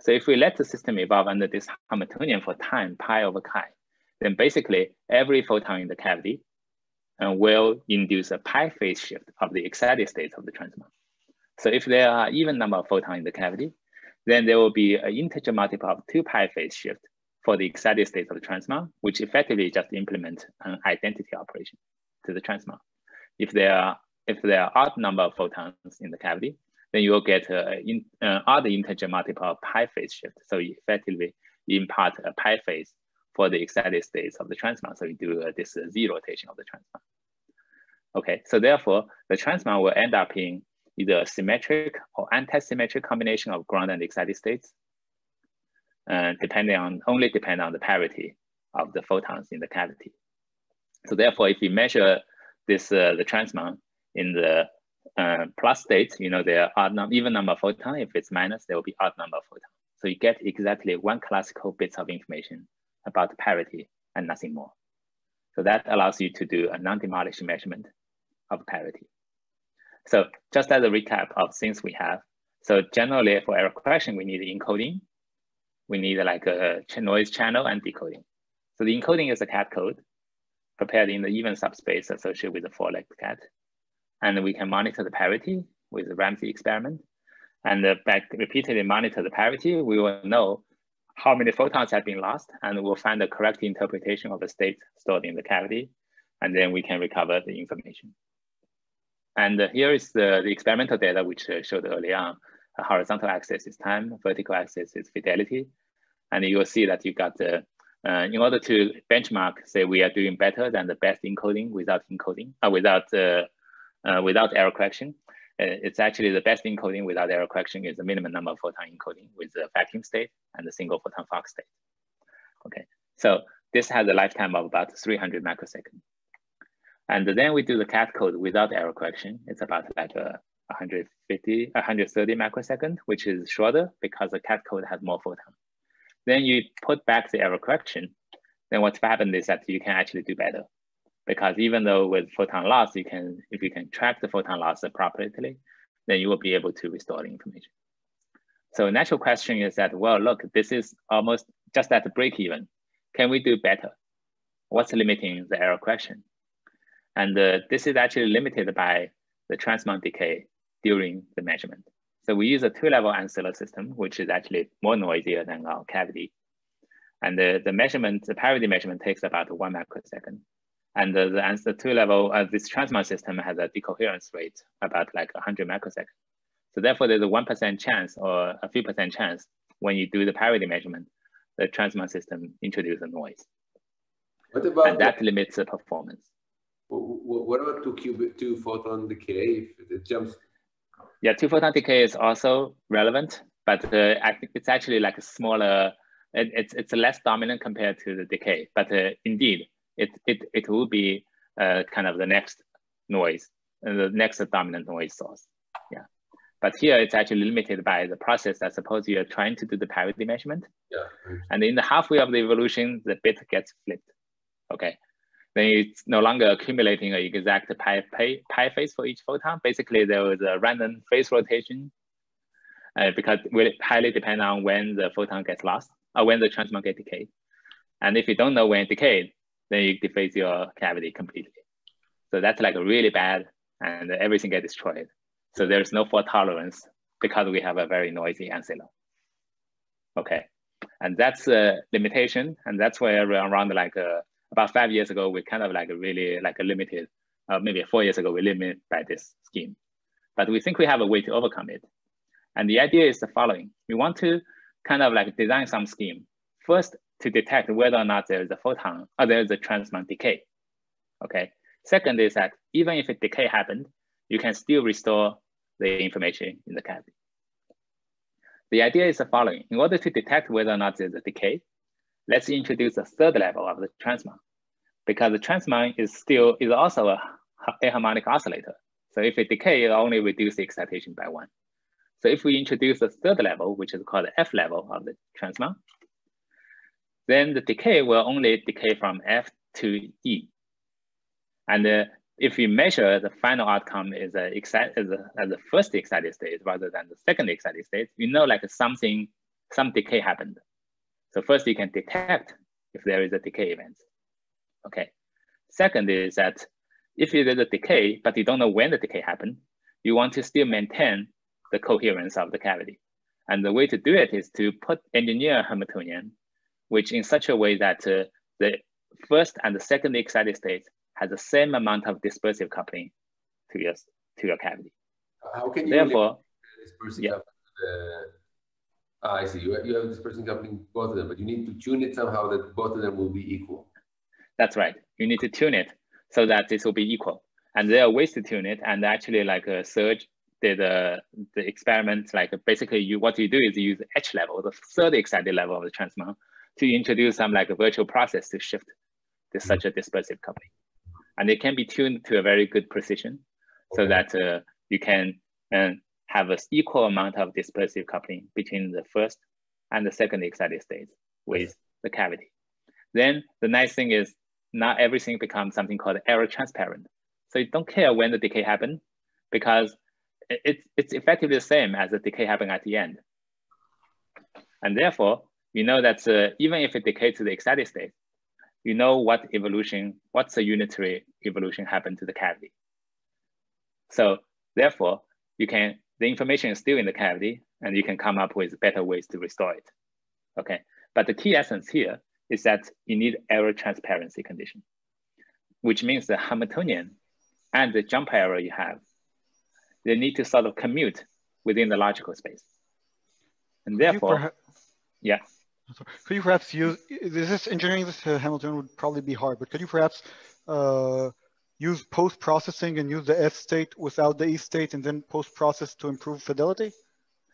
So if we let the system evolve under this Hamiltonian for time pi over chi, then basically every photon in the cavity will induce a pi phase shift of the excited state of the transmon. So if there are even number of photons in the cavity, then there will be an integer multiple of 2 pi phase shift for the excited state of the transmon, which effectively just implement an identity operation to the transmon. If there are odd number of photons in the cavity, then you will get an odd integer multiple of pi phase shift. So you effectively impart a pi phase for the excited states of the transmon. So you do this Z rotation of the transmon. Okay, so therefore the transmon will end up in either a symmetric or anti-symmetric combination of ground and excited states, only depending on the parity of the photons in the cavity. So therefore, if we measure this the transmon in the plus state, there are even number of photons. If it's minus, there will be odd number of photons. So you get exactly 1 classical bits of information about parity and nothing more. So that allows you to do a non-demolishing measurement of parity. So just as a recap of things we have. So generally for error correction, we need encoding. We need like a noise channel and decoding. So the encoding is a cat code prepared in the even subspace associated with the 4-legged cat. And we can monitor the parity with the Ramsey experiment. And by repeatedly monitor the parity, we will know how many photons have been lost, and we'll find the correct interpretation of the state stored in the cavity. And then we can recover the information. And here is the experimental data, which showed earlier on. The horizontal axis is time, vertical axis is fidelity. And you will see that you got in order to benchmark, say we are doing better than the best encoding without error correction. It's actually the best encoding without error correction is the minimum number of photon encoding with the vacuum state and the single photon Fock state. Okay, so this has a lifetime of about 300 microseconds. And then we do the cat code without error correction. It's about like 130 microseconds, which is shorter because the cat code has more photons. Then you put back the error correction. Then what's happened is that you can actually do better. Because even though with photon loss, if you can track the photon loss appropriately, then you will be able to restore the information. So natural question is that, well, look, this is almost just at the break even. Can we do better? What's limiting the error correction? And this is actually limited by the transmon decay during the measurement. So we use a 2-level Ancilla system, which is actually more noisier than our cavity. And the parity measurement takes about 1 microsecond. And the 2-level, this transmon system has a decoherence rate about like 100 microseconds. So therefore there's a 1% chance or a few percent chance when you do the parity measurement, the transmon system introduces noise. What about and that limits the performance. What about 2 photon decay if it jumps? Yeah, 2 photon decay is also relevant, but I think it's actually like a smaller, it's less dominant compared to the decay, but indeed, it will be kind of the next noise, the next dominant noise source. Yeah, but here it's actually limited by the process that suppose you're trying to do the parity measurement. Yeah. And in the halfway of the evolution, the bit gets flipped. Okay. Then it's no longer accumulating an exact pi phase for each photon. Basically, there was a random phase rotation because it will highly depend on when the photon gets lost or when the transmon gets decayed. And if you don't know when it decayed, then you dephase your cavity completely. So that's like really bad and everything gets destroyed. So there's no fault tolerance because we have a very noisy Ancilla. Okay, and that's a limitation. And that's where around like about 5 years ago, we kind of like really like a limited, maybe 4 years ago, we limited by this scheme. But we think we have a way to overcome it. And the idea is the following. We want to kind of like design some scheme. First, to detect whether or not there is a photon or there is a transmon decay. Okay. Second is that even if a decay happened, you can still restore the information in the cavity. The idea is the following. In order to detect whether or not there's a decay, let's introduce a third level of the transmon, because the transmon is also a harmonic oscillator. So if it decays, it only reduces the excitation by 1. So if we introduce a third level, which is called the F level of the transmon, then the decay will only decay from F to E. And if we measure the final outcome as the first excited state rather than the second excited state, you know, like some decay happened. So first you can detect if there is a decay event. Okay. Second is that if there's a decay, but you don't know when the decay happened, you want to still maintain the coherence of the cavity. And the way to do it is to engineer Hamiltonian, which in such a way that the first and the second excited state has the same amount of dispersive coupling to your cavity. How can you therefore dispersive coupling to the, I see, you have dispersive coupling both of them, but you need to tune it somehow that both of them will be equal. That's right. You need to tune it so that this will be equal. And there are ways to tune it. And actually, like Serge did the experiment, like basically what you do is you use H level, the third excited level of the transmon, to introduce some like a virtual process to shift such a dispersive coupling. And it can be tuned to a very good precision so that you can have an equal amount of dispersive coupling between the first and the second excited states with the cavity. Then the nice thing is not everything becomes something called error transparent. So you don't care when the decay happened because it's effectively the same as the decay happened at the end. And therefore, you know that even if it decays to the excited state, you know what's the unitary evolution happened to the cavity. So therefore, the information is still in the cavity and you can come up with better ways to restore it. Okay, but the key essence here is that you need error transparency condition, which means the Hamiltonian and the jump error you have, they need to sort of commute within the logical space. And therefore, yeah. Could you perhaps use, engineering this Hamiltonian would probably be hard, but could you perhaps use post-processing and use the F state without the E state and then post-process to improve fidelity?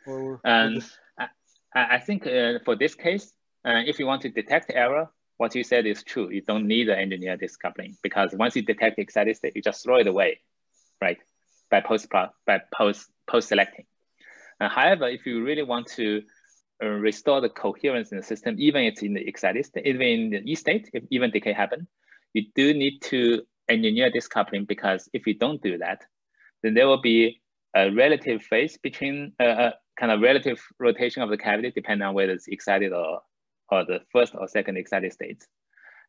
Or I think for this case, if you want to detect error, what you said is true. You don't need to engineer this coupling because once you detect the excited state, you just throw it away, right? By post-selecting. However, if you really want to restore the coherence in the system, even it's in the excited state, even in the E state, if even decay happen, you do need to engineer this coupling because if you don't do that, then there will be a relative phase between kind of relative rotation of the cavity, depending on whether it's excited or the first or second excited states.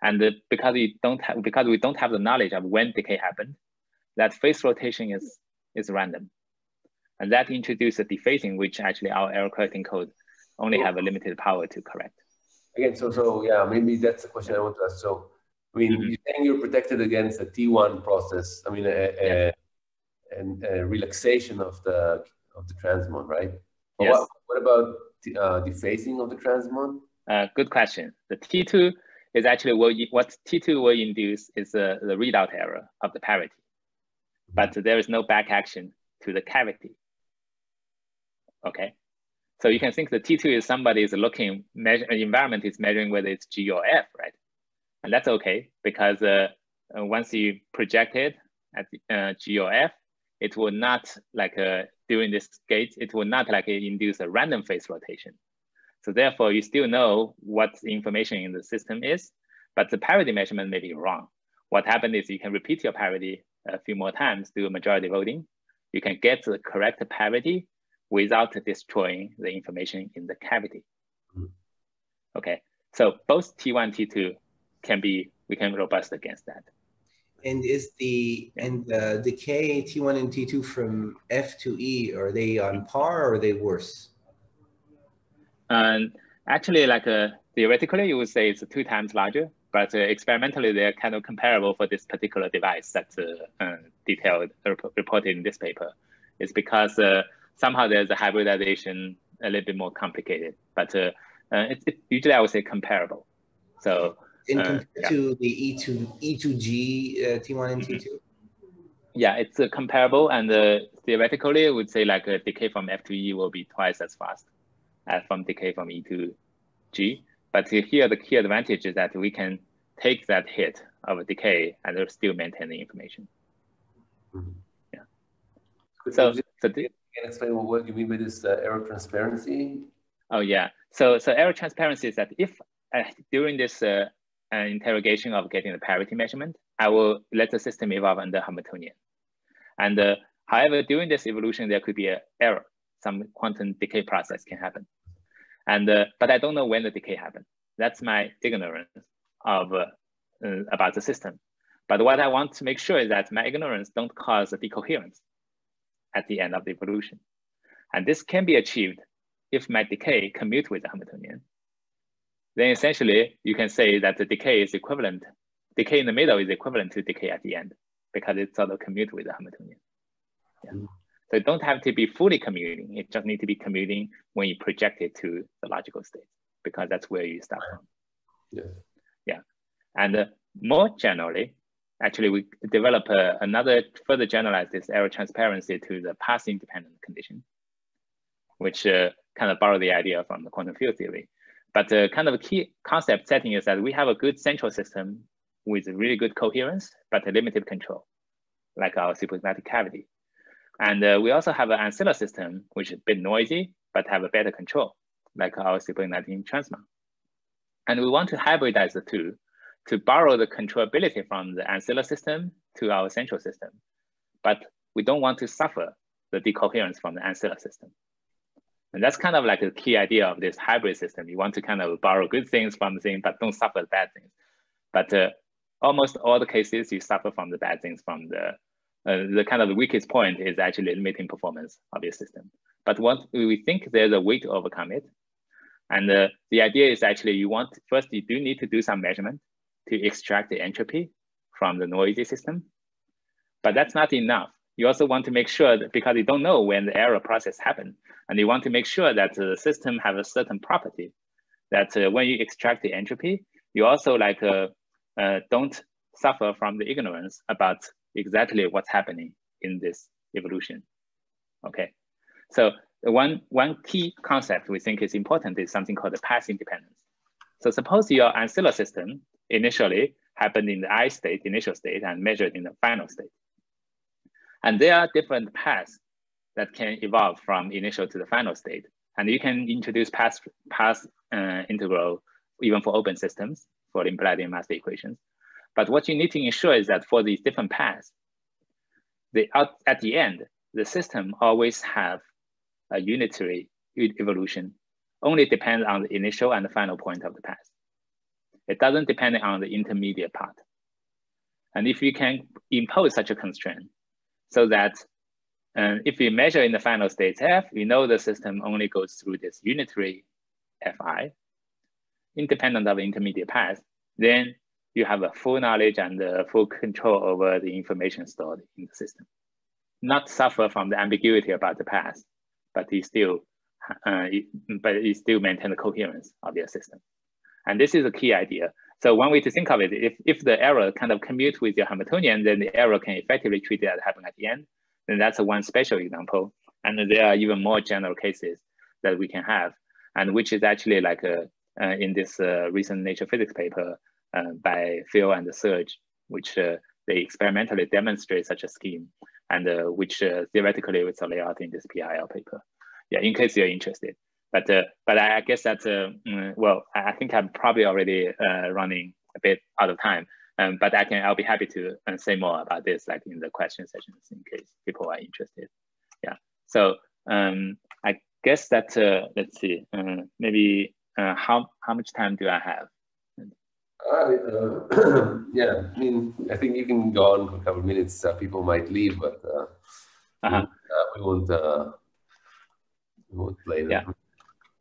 And because we don't have the knowledge of when decay happened, that phase rotation is random. And that introduces a dephasing, which actually our error correcting code only have a limited power to correct. Again, so yeah, maybe that's the question I want to ask. So, I mean, you're saying you're protected against a T1 process. I mean, a relaxation of the transmon, right? But yes. What about dephasing of the transmon? Good question. The T2 is actually what T2 will induce is the readout error of the parity, but there is no back action to the cavity. Okay, so you can think the T2 is somebody is looking, environment is measuring whether it's G or F, right? And that's okay because once you project it at G or F, it will not like during this gate, it will not like induce a random phase rotation. So therefore, you still know what the information in the system is, but the parity measurement may be wrong. What happened is you can repeat your parity a few more times, do a majority voting. You can get the correct parity without destroying the information in the cavity. Okay, so both T1, T2 we can robust against that. And is the decay T1 and T2 from F to E, are they on par or are they worse? And actually, like theoretically, you would say it's 2 times larger, but experimentally, they're kind of comparable for this particular device that's detailed, reported in this paper. It's because somehow there's a hybridization a little bit more complicated, but usually I would say comparable. So in compared to the E2G T1 and T2? Yeah, it's comparable, and theoretically, I would say like a decay from F to E will be twice as fast as from decay from E to G. But here, the key advantage is that we can take that hit of a decay and still maintain the information. Mm-hmm. Yeah. So can you explain what you mean by this error transparency? Oh yeah. So error transparency is that if during this interrogation of getting the parity measurement, I will let the system evolve under Hamiltonian. And however, during this evolution, there could be an error. Some quantum decay process can happen. And but I don't know when the decay happened. That's my ignorance of about the system. But what I want to make sure is that my ignorance don't cause a decoherence at the end of the evolution. And this can be achieved if my decay commute with the Hamiltonian. Then essentially, you can say that the decay is equivalent. Decay in the middle is equivalent to decay at the end because it sort of commute with the Hamiltonian. Yeah. Mm-hmm. So it don't have to be fully commuting. It just need to be commuting when you project it to the logical state, because that's where you start from. Yeah. Yeah. And more generally, actually, we develop another further generalize this error transparency to the path-independent condition, which kind of borrow the idea from the quantum field theory. But kind of a key concept setting is that we have a good central system with really good coherence, but a limited control, like our superconducting cavity. And we also have an Ancilla system, which is a bit noisy, but have a better control, like our superconducting Transmon. And we want to hybridize the two to borrow the controllability from the Ancilla system to our central system. But we don't want to suffer the decoherence from the Ancilla system. And that's kind of like a key idea of this hybrid system. You want to kind of borrow good things from the thing, but don't suffer the bad things. But almost all the cases, you suffer from the bad things from the kind of the weakest point is actually limiting performance of your system. But what we think there's a way to overcome it. And the idea is actually first you do need to do some measurement to extract the entropy from the noisy system. But that's not enough. You also want to make sure that, because you don't know when the error process happened, and you want to make sure that the system have a certain property that when you extract the entropy, you also like don't suffer from the ignorance about exactly what's happening in this evolution. Okay, so one key concept we think is important is something called the path independence. So suppose your Ancilla system initially happened in the I state, initial state, and measured in the final state. And there are different paths that can evolve from initial to the final state. And you can introduce path integral even for open systems for the implied master equations. But what you need to ensure is that for these different paths, at the end, the system always have a unitary evolution, only depends on the initial and the final point of the path. It doesn't depend on the intermediate part. And if you can impose such a constraint so that if we measure in the final state F, we know the system only goes through this unitary Fi, independent of the intermediate path, then you have a full knowledge and full control over the information stored in the system. Not suffer from the ambiguity about the path, but you still maintain the coherence of your system. And this is a key idea. So one way to think of it, if the error kind of commute with your Hamiltonian, then the error can effectively treat it as happening at the end. Then that's one special example. And there are even more general cases that we can have, and which is actually like in this recent Nature Physics paper by Phil and Serge, which they experimentally demonstrate such a scheme, and which theoretically was laid out in this PIL paper. Yeah, in case you're interested. But I guess that's well, I think I'm probably already running a bit out of time. But I'll be happy to say more about this, like in the question sessions, in case people are interested. Yeah. So I guess that let's see, maybe how much time do I have? Yeah, I mean, I think you can go on for a couple of minutes. People might leave, but we won't play them. Yeah.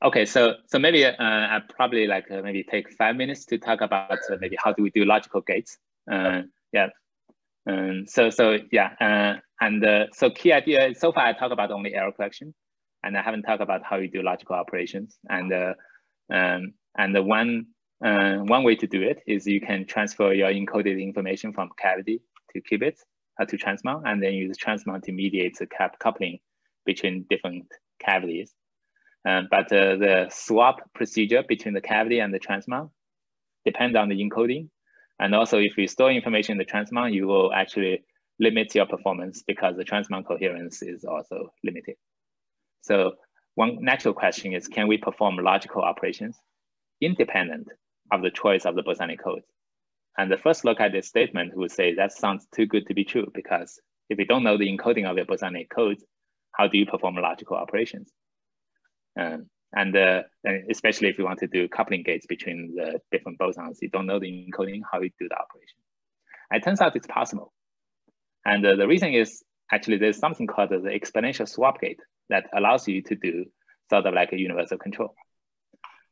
Okay, so maybe I probably like maybe take 5 minutes to talk about maybe how do we do logical gates. Yeah. So key idea. So far I talk about only error collection, and I haven't talked about how you do logical operations. And one way to do it is you can transfer your encoded information from cavity to qubits to Transmon, and then use Transmon to mediate the coupling between different cavities. But the swap procedure between the cavity and the Transmon depends on the encoding. And also, if you store information in the Transmon, you will actually limit your performance because the Transmon coherence is also limited. So one natural question is, can we perform logical operations independent of the choice of the Bosonic codes? And the first look at this statement would say that sounds too good to be true, because if you don't know the encoding of your Bosonic codes, how do you perform logical operations? And especially if you want to do coupling gates between the different bosons, you don't know the encoding, how you do the operation. And it turns out it's possible. And the reason is actually there's something called the exponential swap gate that allows you to do sort of like a universal control.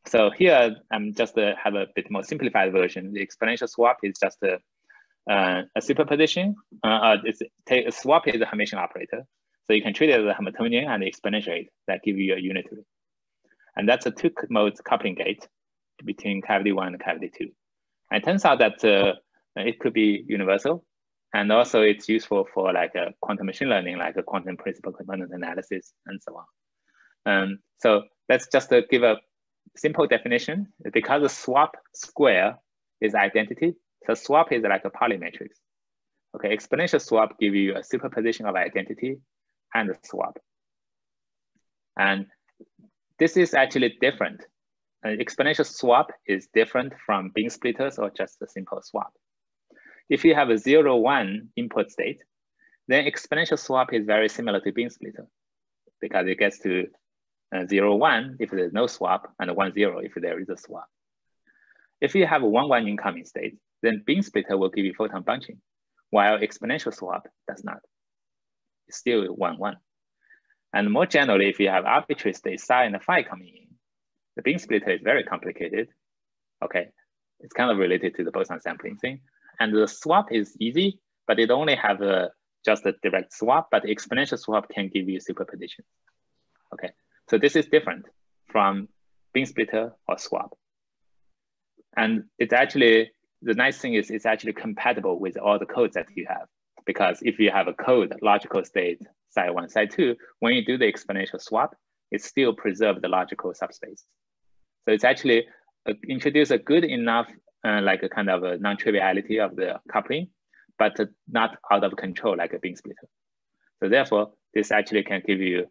So here I'm just have a bit more simplified version. The exponential swap is just a superposition. A swap is a Hermitian operator. So you can treat it as a Hamiltonian and exponentiate that give you a unitary. And that's a two modes coupling gate between cavity 1 and cavity 2. And it turns out that it could be universal. And also it's useful for like a quantum machine learning, like a quantum principal component analysis and so on. So let's just give a simple definition. Because the swap square is identity, so swap is like a Pauli matrix. Okay, exponential swap give you a superposition of identity and the swap. And this is actually different. Exponential swap is different from beam splitters or just a simple swap. If you have a 0, 1 input state, then exponential swap is very similar to beam splitter because it gets to 0, 1 if there's no swap and 1, 0 if there is a swap. If you have a 1, 1 incoming state, then beam splitter will give you photon bunching, while exponential swap does not. It's still 1, 1. And more generally, if you have arbitrary states psi and phi coming in, the beam splitter is very complicated. Okay, it's kind of related to the boson sampling thing. And the swap is easy, but it only have just a direct swap, but the exponential swap can give you superposition. Okay, so this is different from beam splitter or swap. And it's actually, the nice thing is it's actually compatible with all the codes that you have. Because if you have a code, logical state, psi 1, psi 2, when you do the exponential swap, it still preserves the logical subspace. So it's actually introduce a good enough, like a kind of a non-triviality of the coupling, but not out of control like a beam splitter. So therefore, this actually can give you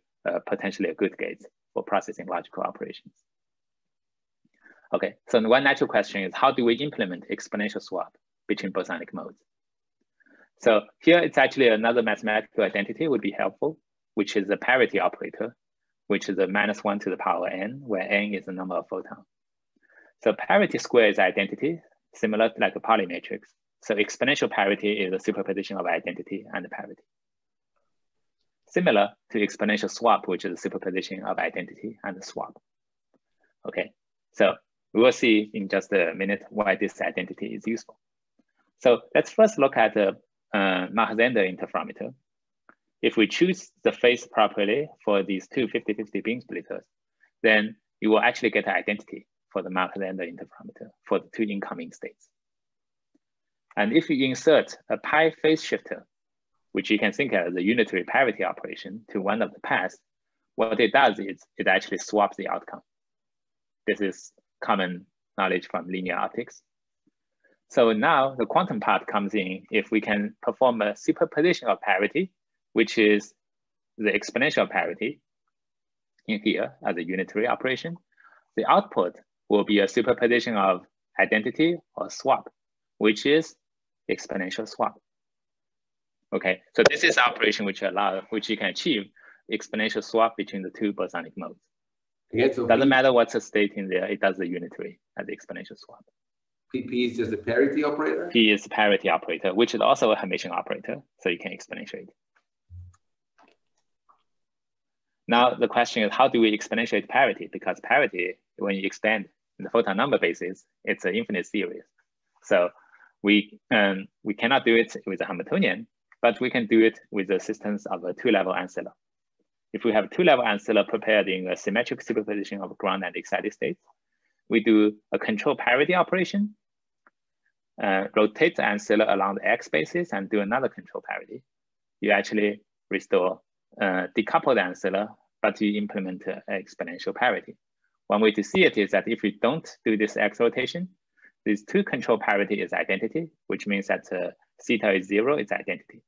potentially a good gate for processing logical operations. Okay, so one natural question is, how do we implement exponential swap between bosonic modes? So here it's actually another mathematical identity would be helpful, which is the parity operator, which is a -1 to the power n, where n is the number of photons. So parity square is identity, similar to like a Pauli matrix. So exponential parity is a superposition of identity and parity. Similar to exponential swap, which is a superposition of identity and swap. Okay, so we will see in just a minute why this identity is useful. So let's first look at the Mach-Zehnder interferometer. If we choose the phase properly for these two 50-50 beam splitters, then you will actually get an identity for the Mach-Zehnder interferometer for the two incoming states. And if you insert a pi phase shifter, which you can think of as a unitary parity operation to one of the paths, what it does is it actually swaps the outcome. This is common knowledge from linear optics. So now the quantum part comes in if we can perform a superposition of parity, which is the exponential parity in here as a unitary operation. The output will be a superposition of identity or swap, which is exponential swap. Okay, so this is operation which you can achieve exponential swap between the two bosonic modes. Okay, so doesn't matter what's the state in there, it does the unitary as the exponential swap. P is just a parity operator? P is parity operator, which is also a Hermitian operator, so you can exponentiate. Now the question is, how do we exponentiate parity? Because parity, when you expand in the photon number basis, it's an infinite series. So we cannot do it with a Hamiltonian, but we can do it with the assistance of a two-level Ancilla. If we have a two-level Ancilla prepared in a symmetric superposition of ground and excited states, we do a control parity operation. rotate the ancilla along the X basis and do another control parity, you actually restore, decouple the ancilla, but you implement exponential parity. One way to see it is that if you don't do this X rotation, this two control parity is identity, which means that theta is 0, it's identity.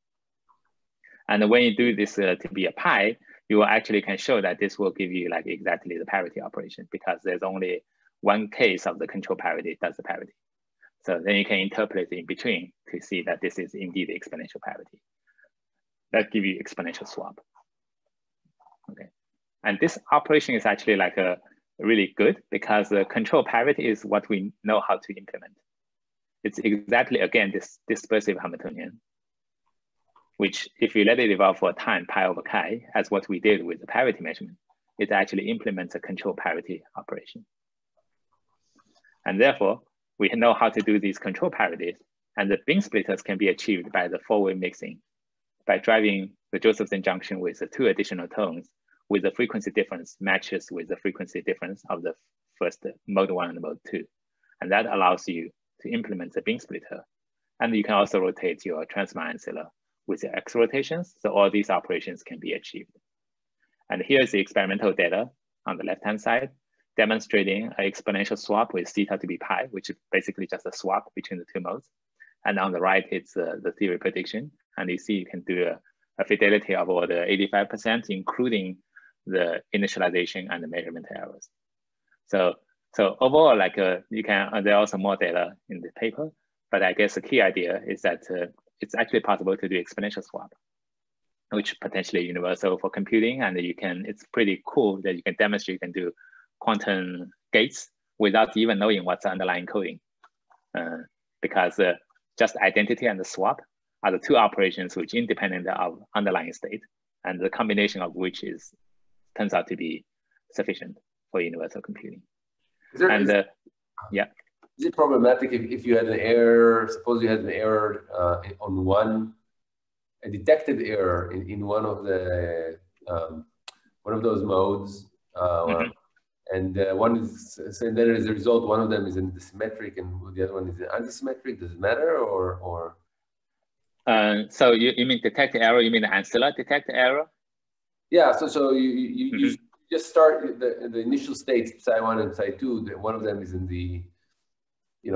And when you do this to be a pi, you actually can show that this will give you like exactly the parity operation, because there's only one case of the control parity does the parity. So then you can interpolate in between to see that this is indeed the exponential parity. That gives you exponential swap. Okay, and this operation is actually like a really good, because the control parity is what we know how to implement. It's exactly, again, this dispersive Hamiltonian, which if you let it evolve for a time, pi over chi, as what we did with the parity measurement, it actually implements a control parity operation. And therefore, we know how to do these control parities, and the beam splitters can be achieved by the four-way mixing, by driving the Josephson junction with the two additional tones, with the frequency difference matches with the frequency difference of the first mode 1 and mode 2. And that allows you to implement the beam splitter. And you can also rotate your Transmon ancilla with the X rotations. So all these operations can be achieved. And here's the experimental data on the left-hand side, demonstrating an exponential swap with theta to be pi, which is basically just a swap between the two modes. And on the right, it's the theory prediction. And you see you can do a fidelity of over 85%, including the initialization and the measurement errors. So overall, like you can, there are also more data in the paper, but I guess the key idea is that it's actually possible to do exponential swap, which potentially universal for computing. And you can, it's pretty cool that you can demonstrate you can do quantum gates without even knowing what's the underlying coding. Because just identity and the swap are the two operations which independent of underlying state, and the combination of which turns out to be sufficient for universal computing. Yeah. Is it problematic if you had an error, suppose you had an error on a detected error in one of those modes, and one is, so then as a result, one of them is in the symmetric and the other one is in antisymmetric? Does it matter, or? So you mean detect error? You mean the ancilla detect error? Yeah. So you just start the initial states, psi 1 and psi 2. One of them is in the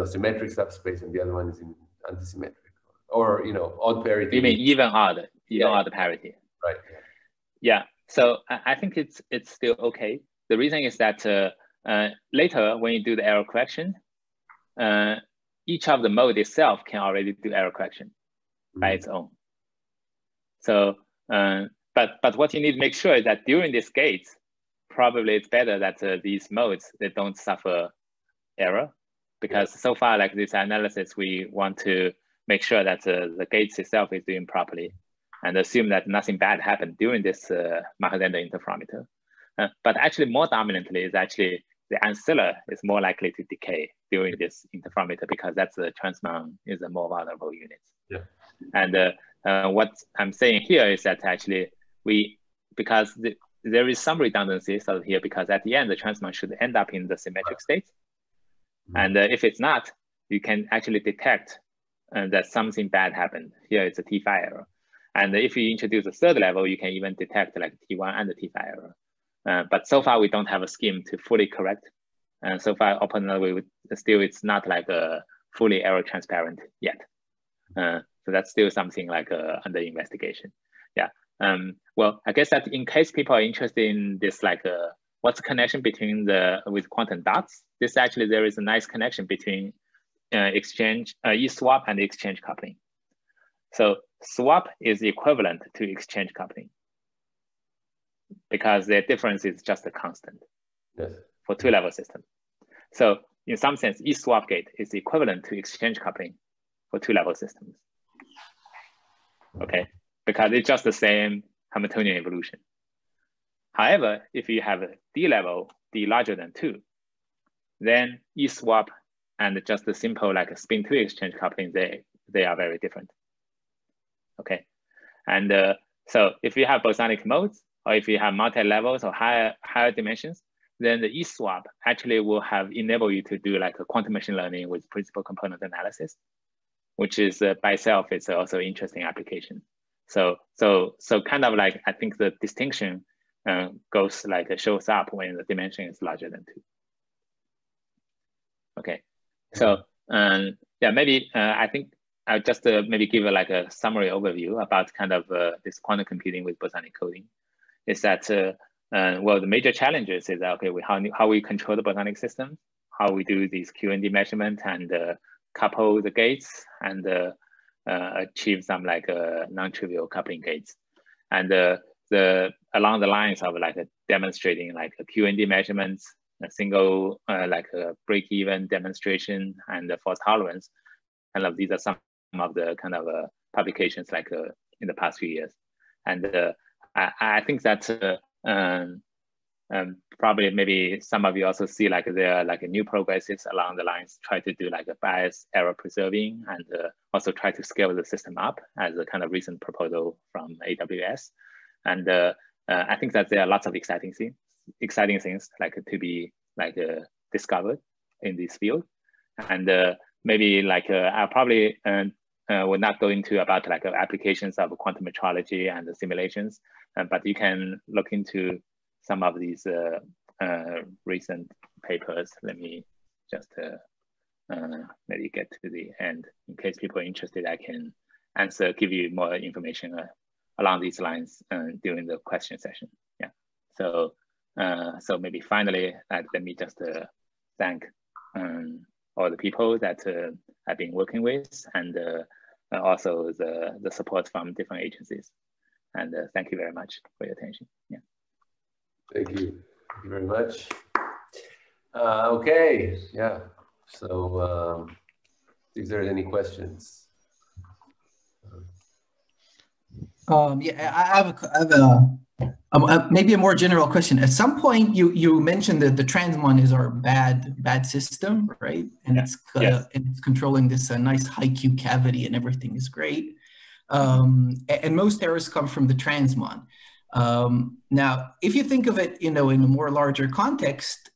symmetric subspace, and the other one is in antisymmetric, or odd parity. You mean even odd parity? Right. Yeah. So I think it's still okay. The reason is that later when you do the error correction, each of the mode itself can already do error correction by its own. So, but what you need to make sure is that during these gates, probably it's better that these modes, they don't suffer error, because so far, like this analysis, we want to make sure that the gates itself is doing properly and assume that nothing bad happened during this Mach-Zehnder interferometer. But actually more dominantly is actually the ancilla is more likely to decay during this interferometer, because that's the Transmon is a more vulnerable unit. Yeah. And what I'm saying here is that actually because there is some redundancy sort of here, because at the end, the Transmon should end up in the symmetric state. And if it's not, you can actually detect that something bad happened. Here it's a T5 error. And if you introduce a third level, you can even detect like T1 and the T5 error. But so far we don't have a scheme to fully correct. And so far, still it's not like a fully error transparent yet. So that's still something like under investigation. Yeah. Well, I guess that in case people are interested in this, like what's the connection between with quantum dots? This actually, there is a nice connection between E-swap and exchange coupling. So swap is equivalent to exchange coupling, because their difference is just a constant for two-level system. So in some sense, E-swap gate is equivalent to exchange coupling for two-level systems. Okay, because it's just the same Hamiltonian evolution. However, if you have a D level, D larger than 2, then E-swap and just the simple like a spin-2 exchange coupling, they are very different. Okay, and so if you have bosonic modes, or if you have multi-levels or higher dimensions, then the E-swap actually will enable you to do like a quantum machine learning with principal component analysis. which is by itself, it's also interesting application. So kind of like, I think the distinction goes like, shows up when the dimension is larger than 2. Okay, so yeah, maybe I think I'll just maybe give like a summary overview about kind of this quantum computing with bosonic coding. Is that well, the major challenges is that, okay, how we control the bosonic system, how we do these QND measurement and couple the gates and achieve some like non-trivial coupling gates, and along the lines of like demonstrating like QND measurements, a single like a break-even demonstration and the fault tolerance. Kind of these are some of the kind of publications like in the past few years, and I think that probably maybe some of you also see like there are like new progresses along the lines, try to do like a bias error preserving and also try to scale the system up as a kind of recent proposal from AWS, and I think that there are lots of exciting things like to be like discovered in this field, and maybe like I'll probably will not go into about like applications of quantum metrology and the simulations, but you can look into some of these recent papers. Let me just maybe get to the end in case people are interested. I can give you more information along these lines during the question session. Yeah. So so maybe finally, let me just thank all the people that I've been working with, and also the support from different agencies. And thank you very much for your attention. Yeah. Thank you. Thank you very much. Okay. Yeah. So if there are any questions. Yeah, I have maybe a more general question. At some point, you mentioned that the Transmon is our bad system, right? And it's it's controlling this nice high Q cavity, and everything is great. And most errors come from the Transmon. Now, if you think of it, in a more larger context,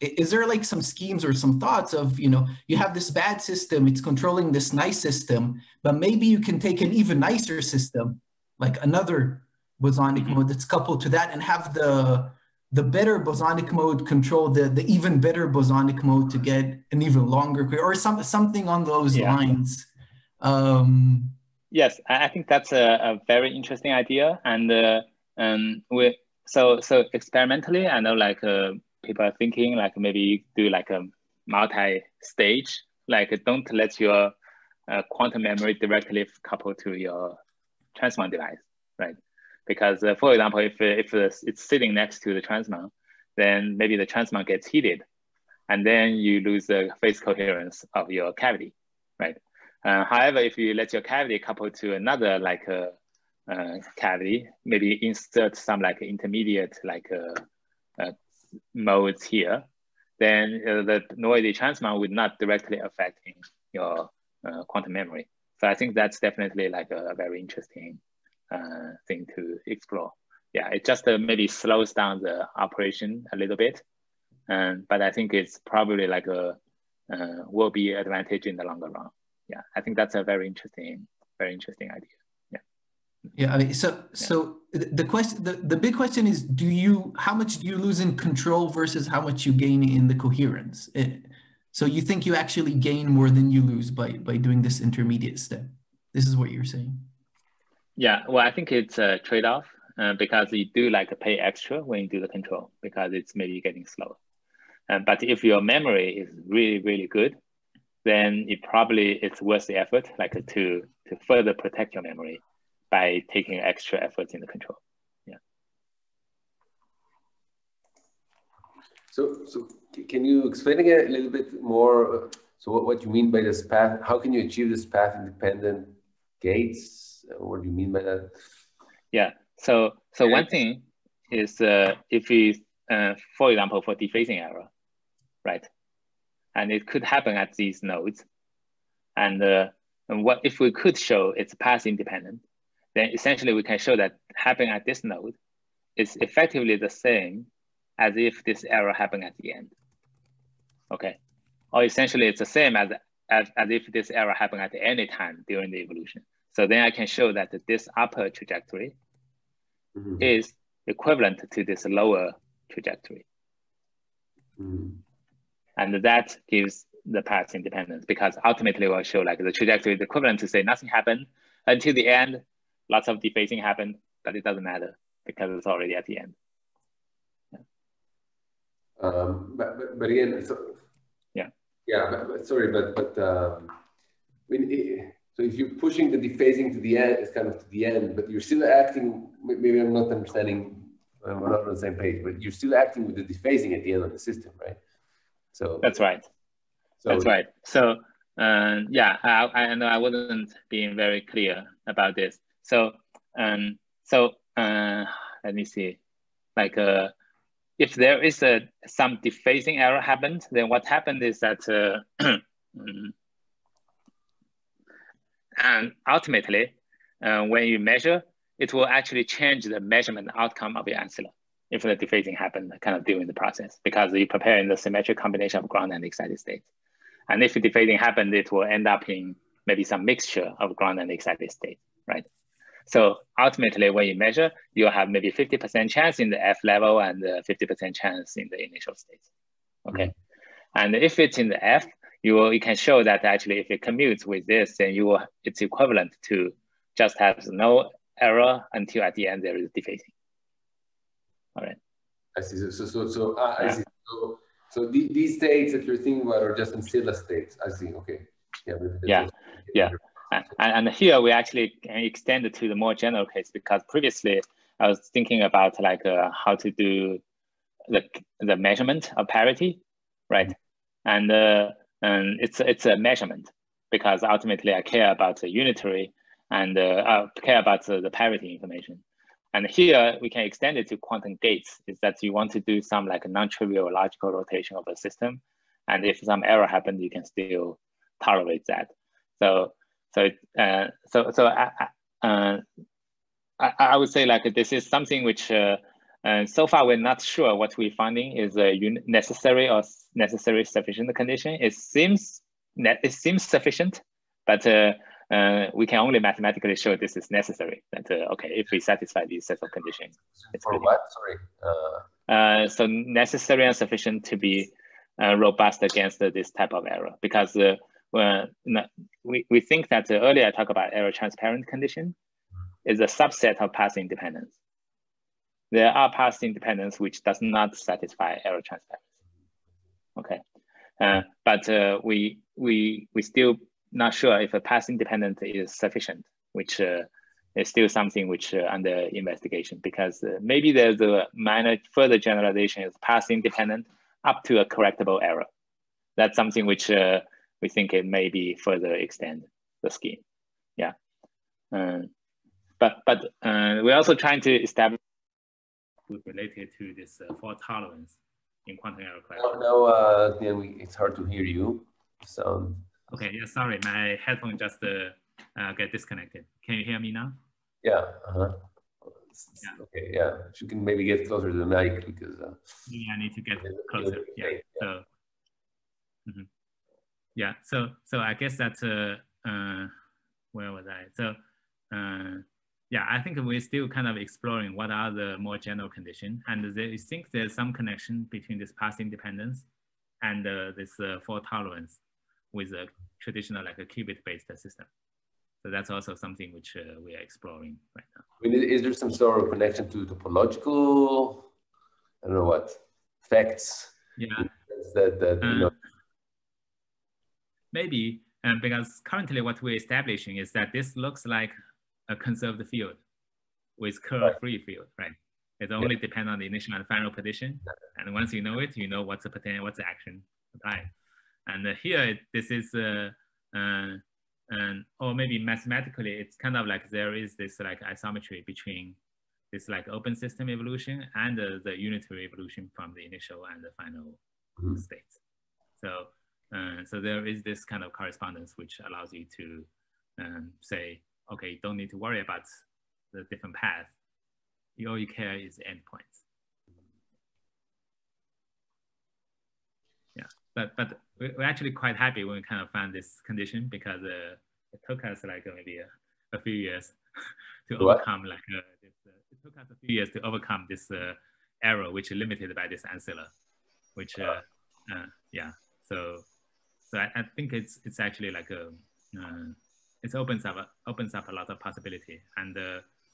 is there like some schemes or some thoughts of, you have this bad system, it's controlling this nice system, but maybe you can take an even nicer system, like another bosonic mode that's coupled to that, and have the better bosonic mode control the even better bosonic mode to get an even longer, or something on those lines. Yes, I think that's a very interesting idea, and so experimentally, I know like people are thinking like maybe do like a multi-stage, like don't let your quantum memory directly couple to your Transmon device, right? Because for example, if it's sitting next to the Transmon, then maybe the Transmon gets heated, and then you lose the phase coherence of your cavity, right? However, if you let your cavity couple to another like cavity, maybe insert some like intermediate like modes here, then the noisy Transmon would not directly affecting your quantum memory. So I think that's definitely like a very interesting thing to explore. Yeah, it just maybe slows down the operation a little bit, but I think it's probably like will be an advantage in the longer run. Yeah, I think that's a very interesting idea. Yeah. Yeah, I mean, so the question, the big question is, how much do you lose in control versus how much you gain in the coherence? So you think you actually gain more than you lose by doing this intermediate step? This is what you're saying? Yeah, well, I think it's a trade-off because you do like pay extra when you do the control because it's maybe getting slower. But if your memory is really, really good, then it's worth the effort, like to further protect your memory by taking extra efforts in the control. Yeah. So can you explain again a little bit more? So what you mean by this path? How can you achieve this path-independent gates? What do you mean by that? Yeah. So one thing is if you, for example, for dephasing error, right? And it could happen at these nodes. And what if we could show it's path independent, then essentially we can show that happening at this node is effectively the same as if this error happened at the end. Okay. Or essentially it's the same as as if this error happened at any time during the evolution. So then I can show that this upper trajectory is equivalent to this lower trajectory. And that gives the path independence, because ultimately we'll show like the trajectory is equivalent to say nothing happened until the end, lots of dephasing happened, but it doesn't matter because it's already at the end. But again, so so if you're pushing the dephasing to the end, it's kind of to the end, but you're still acting. Maybe I'm not understanding. We're not on the same page, but you're still acting with the dephasing at the end of the system, right? So that's right. So, that's right. So yeah, I know I wasn't being very clear about this. So let me see. Like if there is some dephasing error happened, then what happened is that and ultimately, when you measure, it will actually change the measurement outcome of your ancilla if the dephasing happened kind of during the process, because you're preparing the symmetric combination of ground and excited states. And if dephasing happened, it will end up in maybe some mixture of ground and excited state, right? So ultimately, when you measure, you'll have maybe 50% chance in the F level and 50% chance in the initial states, okay? And if it's in the F, you can show that actually if it commutes with this, then it's equivalent to just have no error until at the end there is dephasing. All right. I see. I see. So these states that you're thinking about are just Ancilla states. I see. Okay. Yeah. And here we actually can extend it to the more general case, because previously I was thinking about like how to do the measurement of parity, right? And it's a measurement, because ultimately I care about the unitary and I care about the parity information. And here we can extend it to quantum gates, is that you want to do some like a non-trivial logical rotation of a system. And if some error happened, you can still tolerate that. So I would say like this is something which so far we're not sure what we're finding is a necessary or necessary sufficient condition. It seems sufficient, but we can only mathematically show this is necessary. That okay, if we satisfy these sets of conditions. For what? Sorry. So necessary and sufficient to be robust against this type of error, because we think that earlier I talked about error transparent condition is a subset of path independence. There are path independence which does not satisfy error transparency. Okay, but we still not sure if a path independent is sufficient, which is still something which under investigation, because maybe there's a minor further generalization is path independent up to a correctable error. That's something which we think it may be further extend the scheme. Yeah, but we're also trying to establish related to this fault tolerance in quantum error correction. No, it's hard to hear you. So. Okay, yeah, sorry, my headphone just get disconnected. Can you hear me now? Yeah. Okay, yeah. You can maybe get closer to the mic, because. Yeah, I need to get closer. Yeah. So. Yeah. So I guess that's where was I? So yeah, I think we're still kind of exploring what are the more general conditions, and I think there's some connection between this path independence and this fault tolerance with a traditional like a qubit-based system. So that's also something which we are exploring right now. I mean, is there some sort of connection to topological, I don't know what, effects? Yeah. That you know. Maybe, because currently what we're establishing is that this looks like a conserved field with curl-free field, right? It only depends on the initial and final position. And once you know it, you know what's the potential, what's the action applied. And here, this is, or maybe mathematically, it's kind of like there is this like isometry between this like open system evolution and the unitary evolution from the initial and the final states. So, so there is this kind of correspondence which allows you to say, okay, you don't need to worry about the different paths. All you care is endpoints. But we're actually quite happy when we kind of found this condition, because it took us like maybe a few years to overcome this. It took us a few years to overcome this error, which is limited by this Ancilla, which yeah. So I think it's actually like it opens up a lot of possibility, and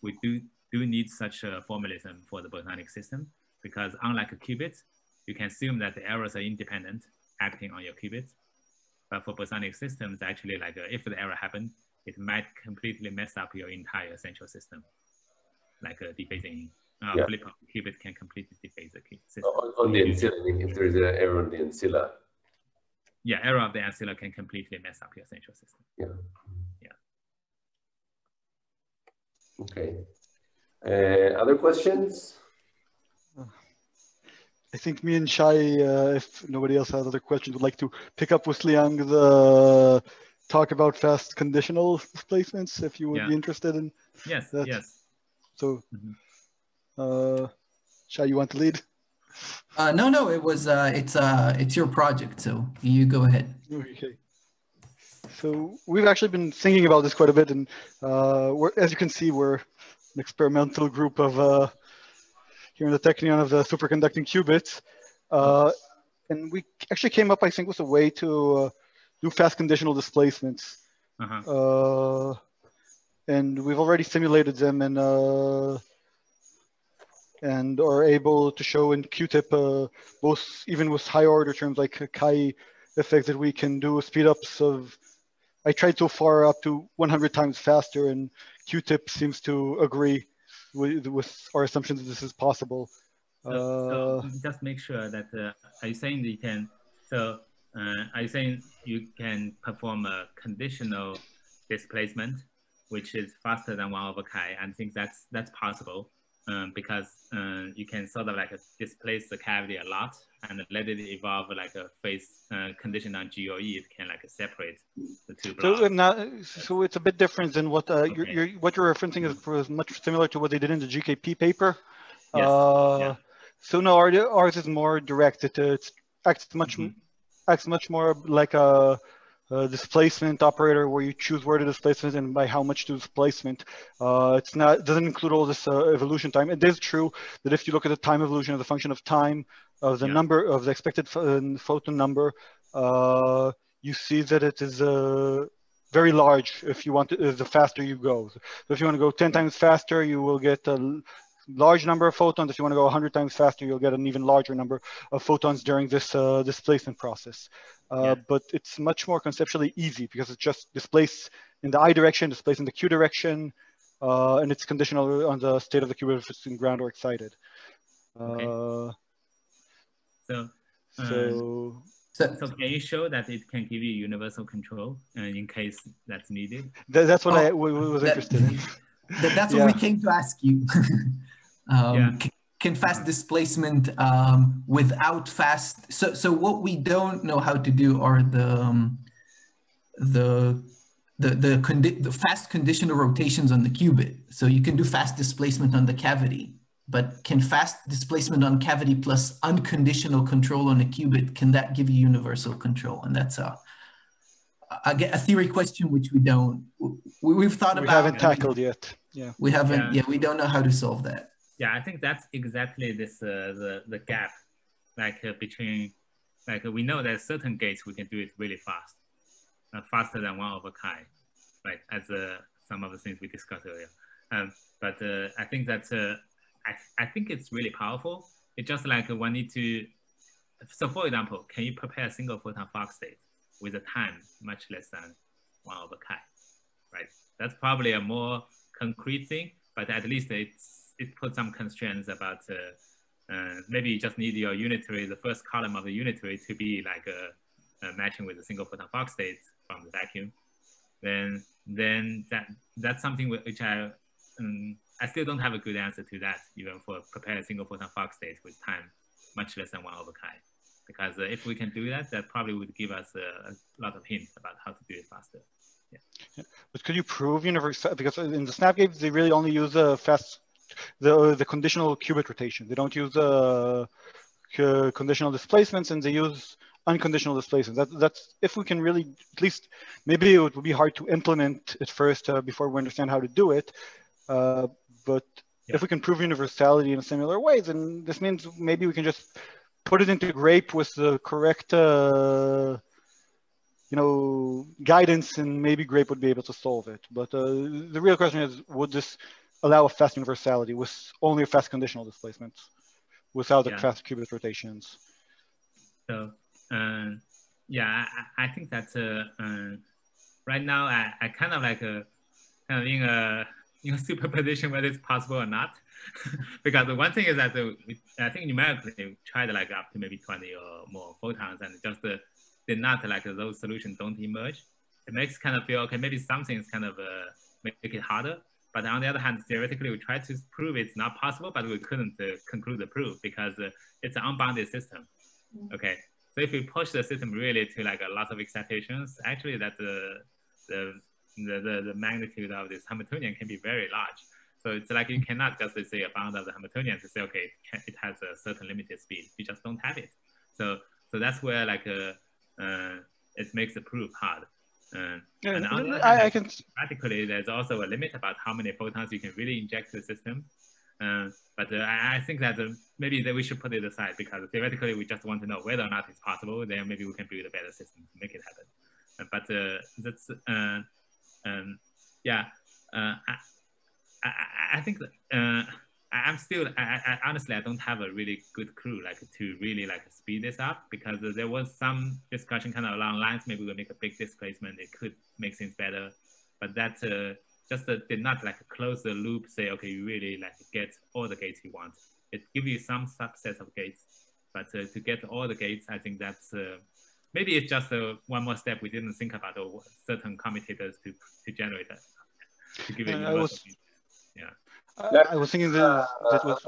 we do need such a formalism for the bosonic system, because unlike a qubit, you can assume that the errors are independent, acting on your qubits. But for bosonic systems, actually, like if the error happened, it might completely mess up your entire central system, like dephasing. Flip of the qubit can completely dephase the system. On the Ancilla, if there is an error on the Ancilla. Yeah, error of the Ancilla can completely mess up your central system. Yeah. Okay. Other questions? I think me and Shai, if nobody else has other questions, would like to pick up with Liang talk about fast conditional displacements, if you would be interested in. Yes, that. Yes. So, Shai, you want to lead? No, it was it's your project, so you go ahead. Okay. So we've actually been thinking about this quite a bit, and as you can see, we're an experimental group of here in the Technion of the superconducting qubits, and we actually came up, I think, with a way to do fast conditional displacements, and we've already simulated them and are able to show in QTIP both even with high order terms like chi effect that we can do speed ups of. I tried so far up to 100 times faster, and QTIP seems to agree with our assumptions that this is possible. So just make sure that are you saying that you can? So are you saying you can perform a conditional displacement, which is faster than 1/chi? And I think that's possible because you can sort of like displace the cavity a lot and let it evolve like a phase condition on G or E. It can like separate the two blocks. So it's a bit different than what what you're referencing is much similar to what they did in the GKP paper. Yes. So no, ours is more directed. It acts much more like a displacement operator, where you choose where the displacement and by how much to displacement. Doesn't include all this evolution time. It is true that if you look at the time evolution as a function of time, of the number of the expected photon number, you see that it is very large if you want to, the faster you go. So if you want to go 10 times faster, you will get a large number of photons. If you want to go 100 times faster, you'll get an even larger number of photons during this displacement process. But it's much more conceptually easy because it's just displace in the I direction, displace in the Q direction, and it's conditional on the state of the qubit if it's in ground or excited. So can you show that it can give you universal control in case that's needed? That's what I was interested in. That's what we came to ask you. Can fast displacement without fast? So what we don't know how to do are the fast conditional rotations on the qubit. So you can do fast displacement on the cavity, but can fast displacement on cavity plus unconditional control on a qubit, can that give you universal control? And that's a theory question which we've thought about. We haven't tackled yet. Yeah, we haven't. Yeah, we don't know how to solve that. Yeah, I think that's exactly this the gap, like between, like we know that certain gates we can do it really fast, faster than 1/chi, right? As some of the things we discussed earlier. But I think that I think it's really powerful. It's just like one need to. So for example, can you prepare a single photon Fock state with a time much less than 1/chi, right? That's probably a more concrete thing, but at least it puts some constraints about maybe you just need your unitary, the first column of the unitary to be like matching with a single photon Fock state from the vacuum. Then that's something which I still don't have a good answer to that, even for prepare a single photon Fock state with time much less than 1/chi. Because if we can do that, that probably would give us a lot of hints about how to do it faster. Yeah. But could you prove universal? Because in the snap gates, they really only use the conditional qubit rotation. They don't use conditional displacements, and they use unconditional displacement. That's if we can really, at least maybe it would be hard to implement it first before we understand how to do it. But if we can prove universality in a similar way, then this means maybe we can just put it into grape with the correct, guidance, and maybe grape would be able to solve it. But the real question is, would this allow a fast universality with only a fast conditional displacement, without the fast qubit rotations? So, yeah, I think that right now I kind of like in a superposition whether it's possible or not. Because the one thing is that I think numerically we tried like up to maybe 20 or more photons, and just did not like those solutions don't emerge. It makes kind of feel, okay, maybe something's kind of make it harder. But on the other hand, theoretically, we tried to prove it's not possible, but we couldn't conclude the proof because it's an unbounded system. Okay, so if we push the system really to like a lot of excitations, actually that the magnitude of this Hamiltonian can be very large. So it's like you cannot just say a bound of the Hamiltonian to say, okay, it has a certain limited speed. You just don't have it. So that's where like it makes the proof hard. And on the other hand, practically, there's also a limit about how many photons you can really inject to the system. But I think that maybe that we should put it aside, because theoretically we just want to know whether or not it's possible. Then maybe we can build a better system to make it happen. But that's yeah. I think that I'm still. I honestly I don't have a really good clue like to really like speed this up, because there was some discussion kind of along lines. Maybe we'll make a big displacement. It could make things better, but that just did not like close the loop. Say okay, you really like get all the gates you want. It gives you some subsets of gates, but to get all the gates, I think that's maybe it's just one more step we didn't think about, or certain commutators to generate that to give it. Yeah. I was thinking that was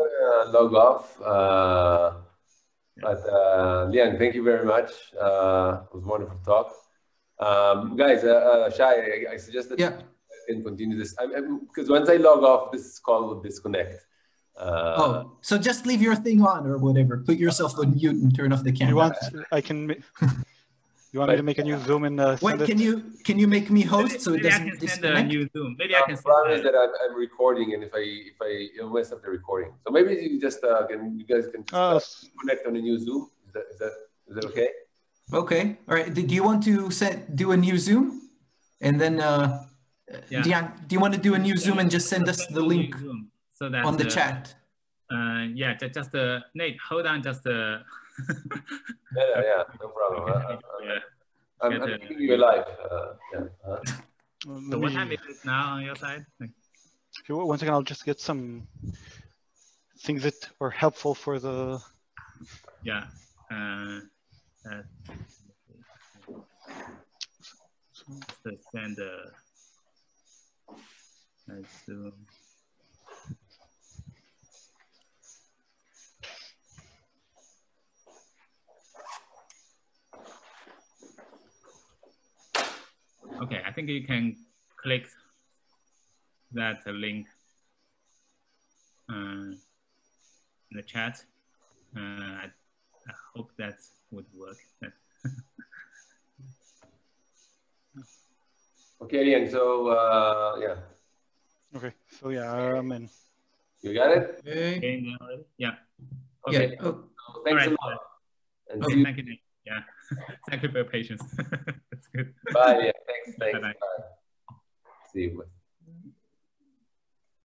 log off. But Liang, thank you very much. It was a wonderful talk. Guys, Shai, I suggest that you can continue this. Because once I log off, this call will disconnect. So just leave your thing on or whatever. Put yourself on mute and turn off the camera. You want me to make a new Zoom and wait, can you make me host so it doesn't disconnect? A new Zoom. Maybe I can promise that I'm recording, and if I mess up the recording, so maybe you just you guys can connect on a new Zoom. Is that okay? Okay. All right. Do you want to do a new Zoom, and then Jiang, do you want to do a new Zoom and just send us the link so that, on the chat? Yeah. Just Nate, hold on. Just. Yeah, no problem. I'm keeping you alive. So what time is it now on your side? Okay, one second, I'll just get some things that are helpful for the. Yeah. Just send Zoom. Okay, I think you can click that link in the chat. I hope that would work. Okay, Liang, so yeah. Okay, so yeah, I'm in. You got it? Okay. Yeah. Okay. Yeah. Oh. So thanks a lot. And okay, thank you, Nick. Yeah. Thank you for your patience. That's good. Bye. Yeah. Thanks. Bye-bye. Bye. See you.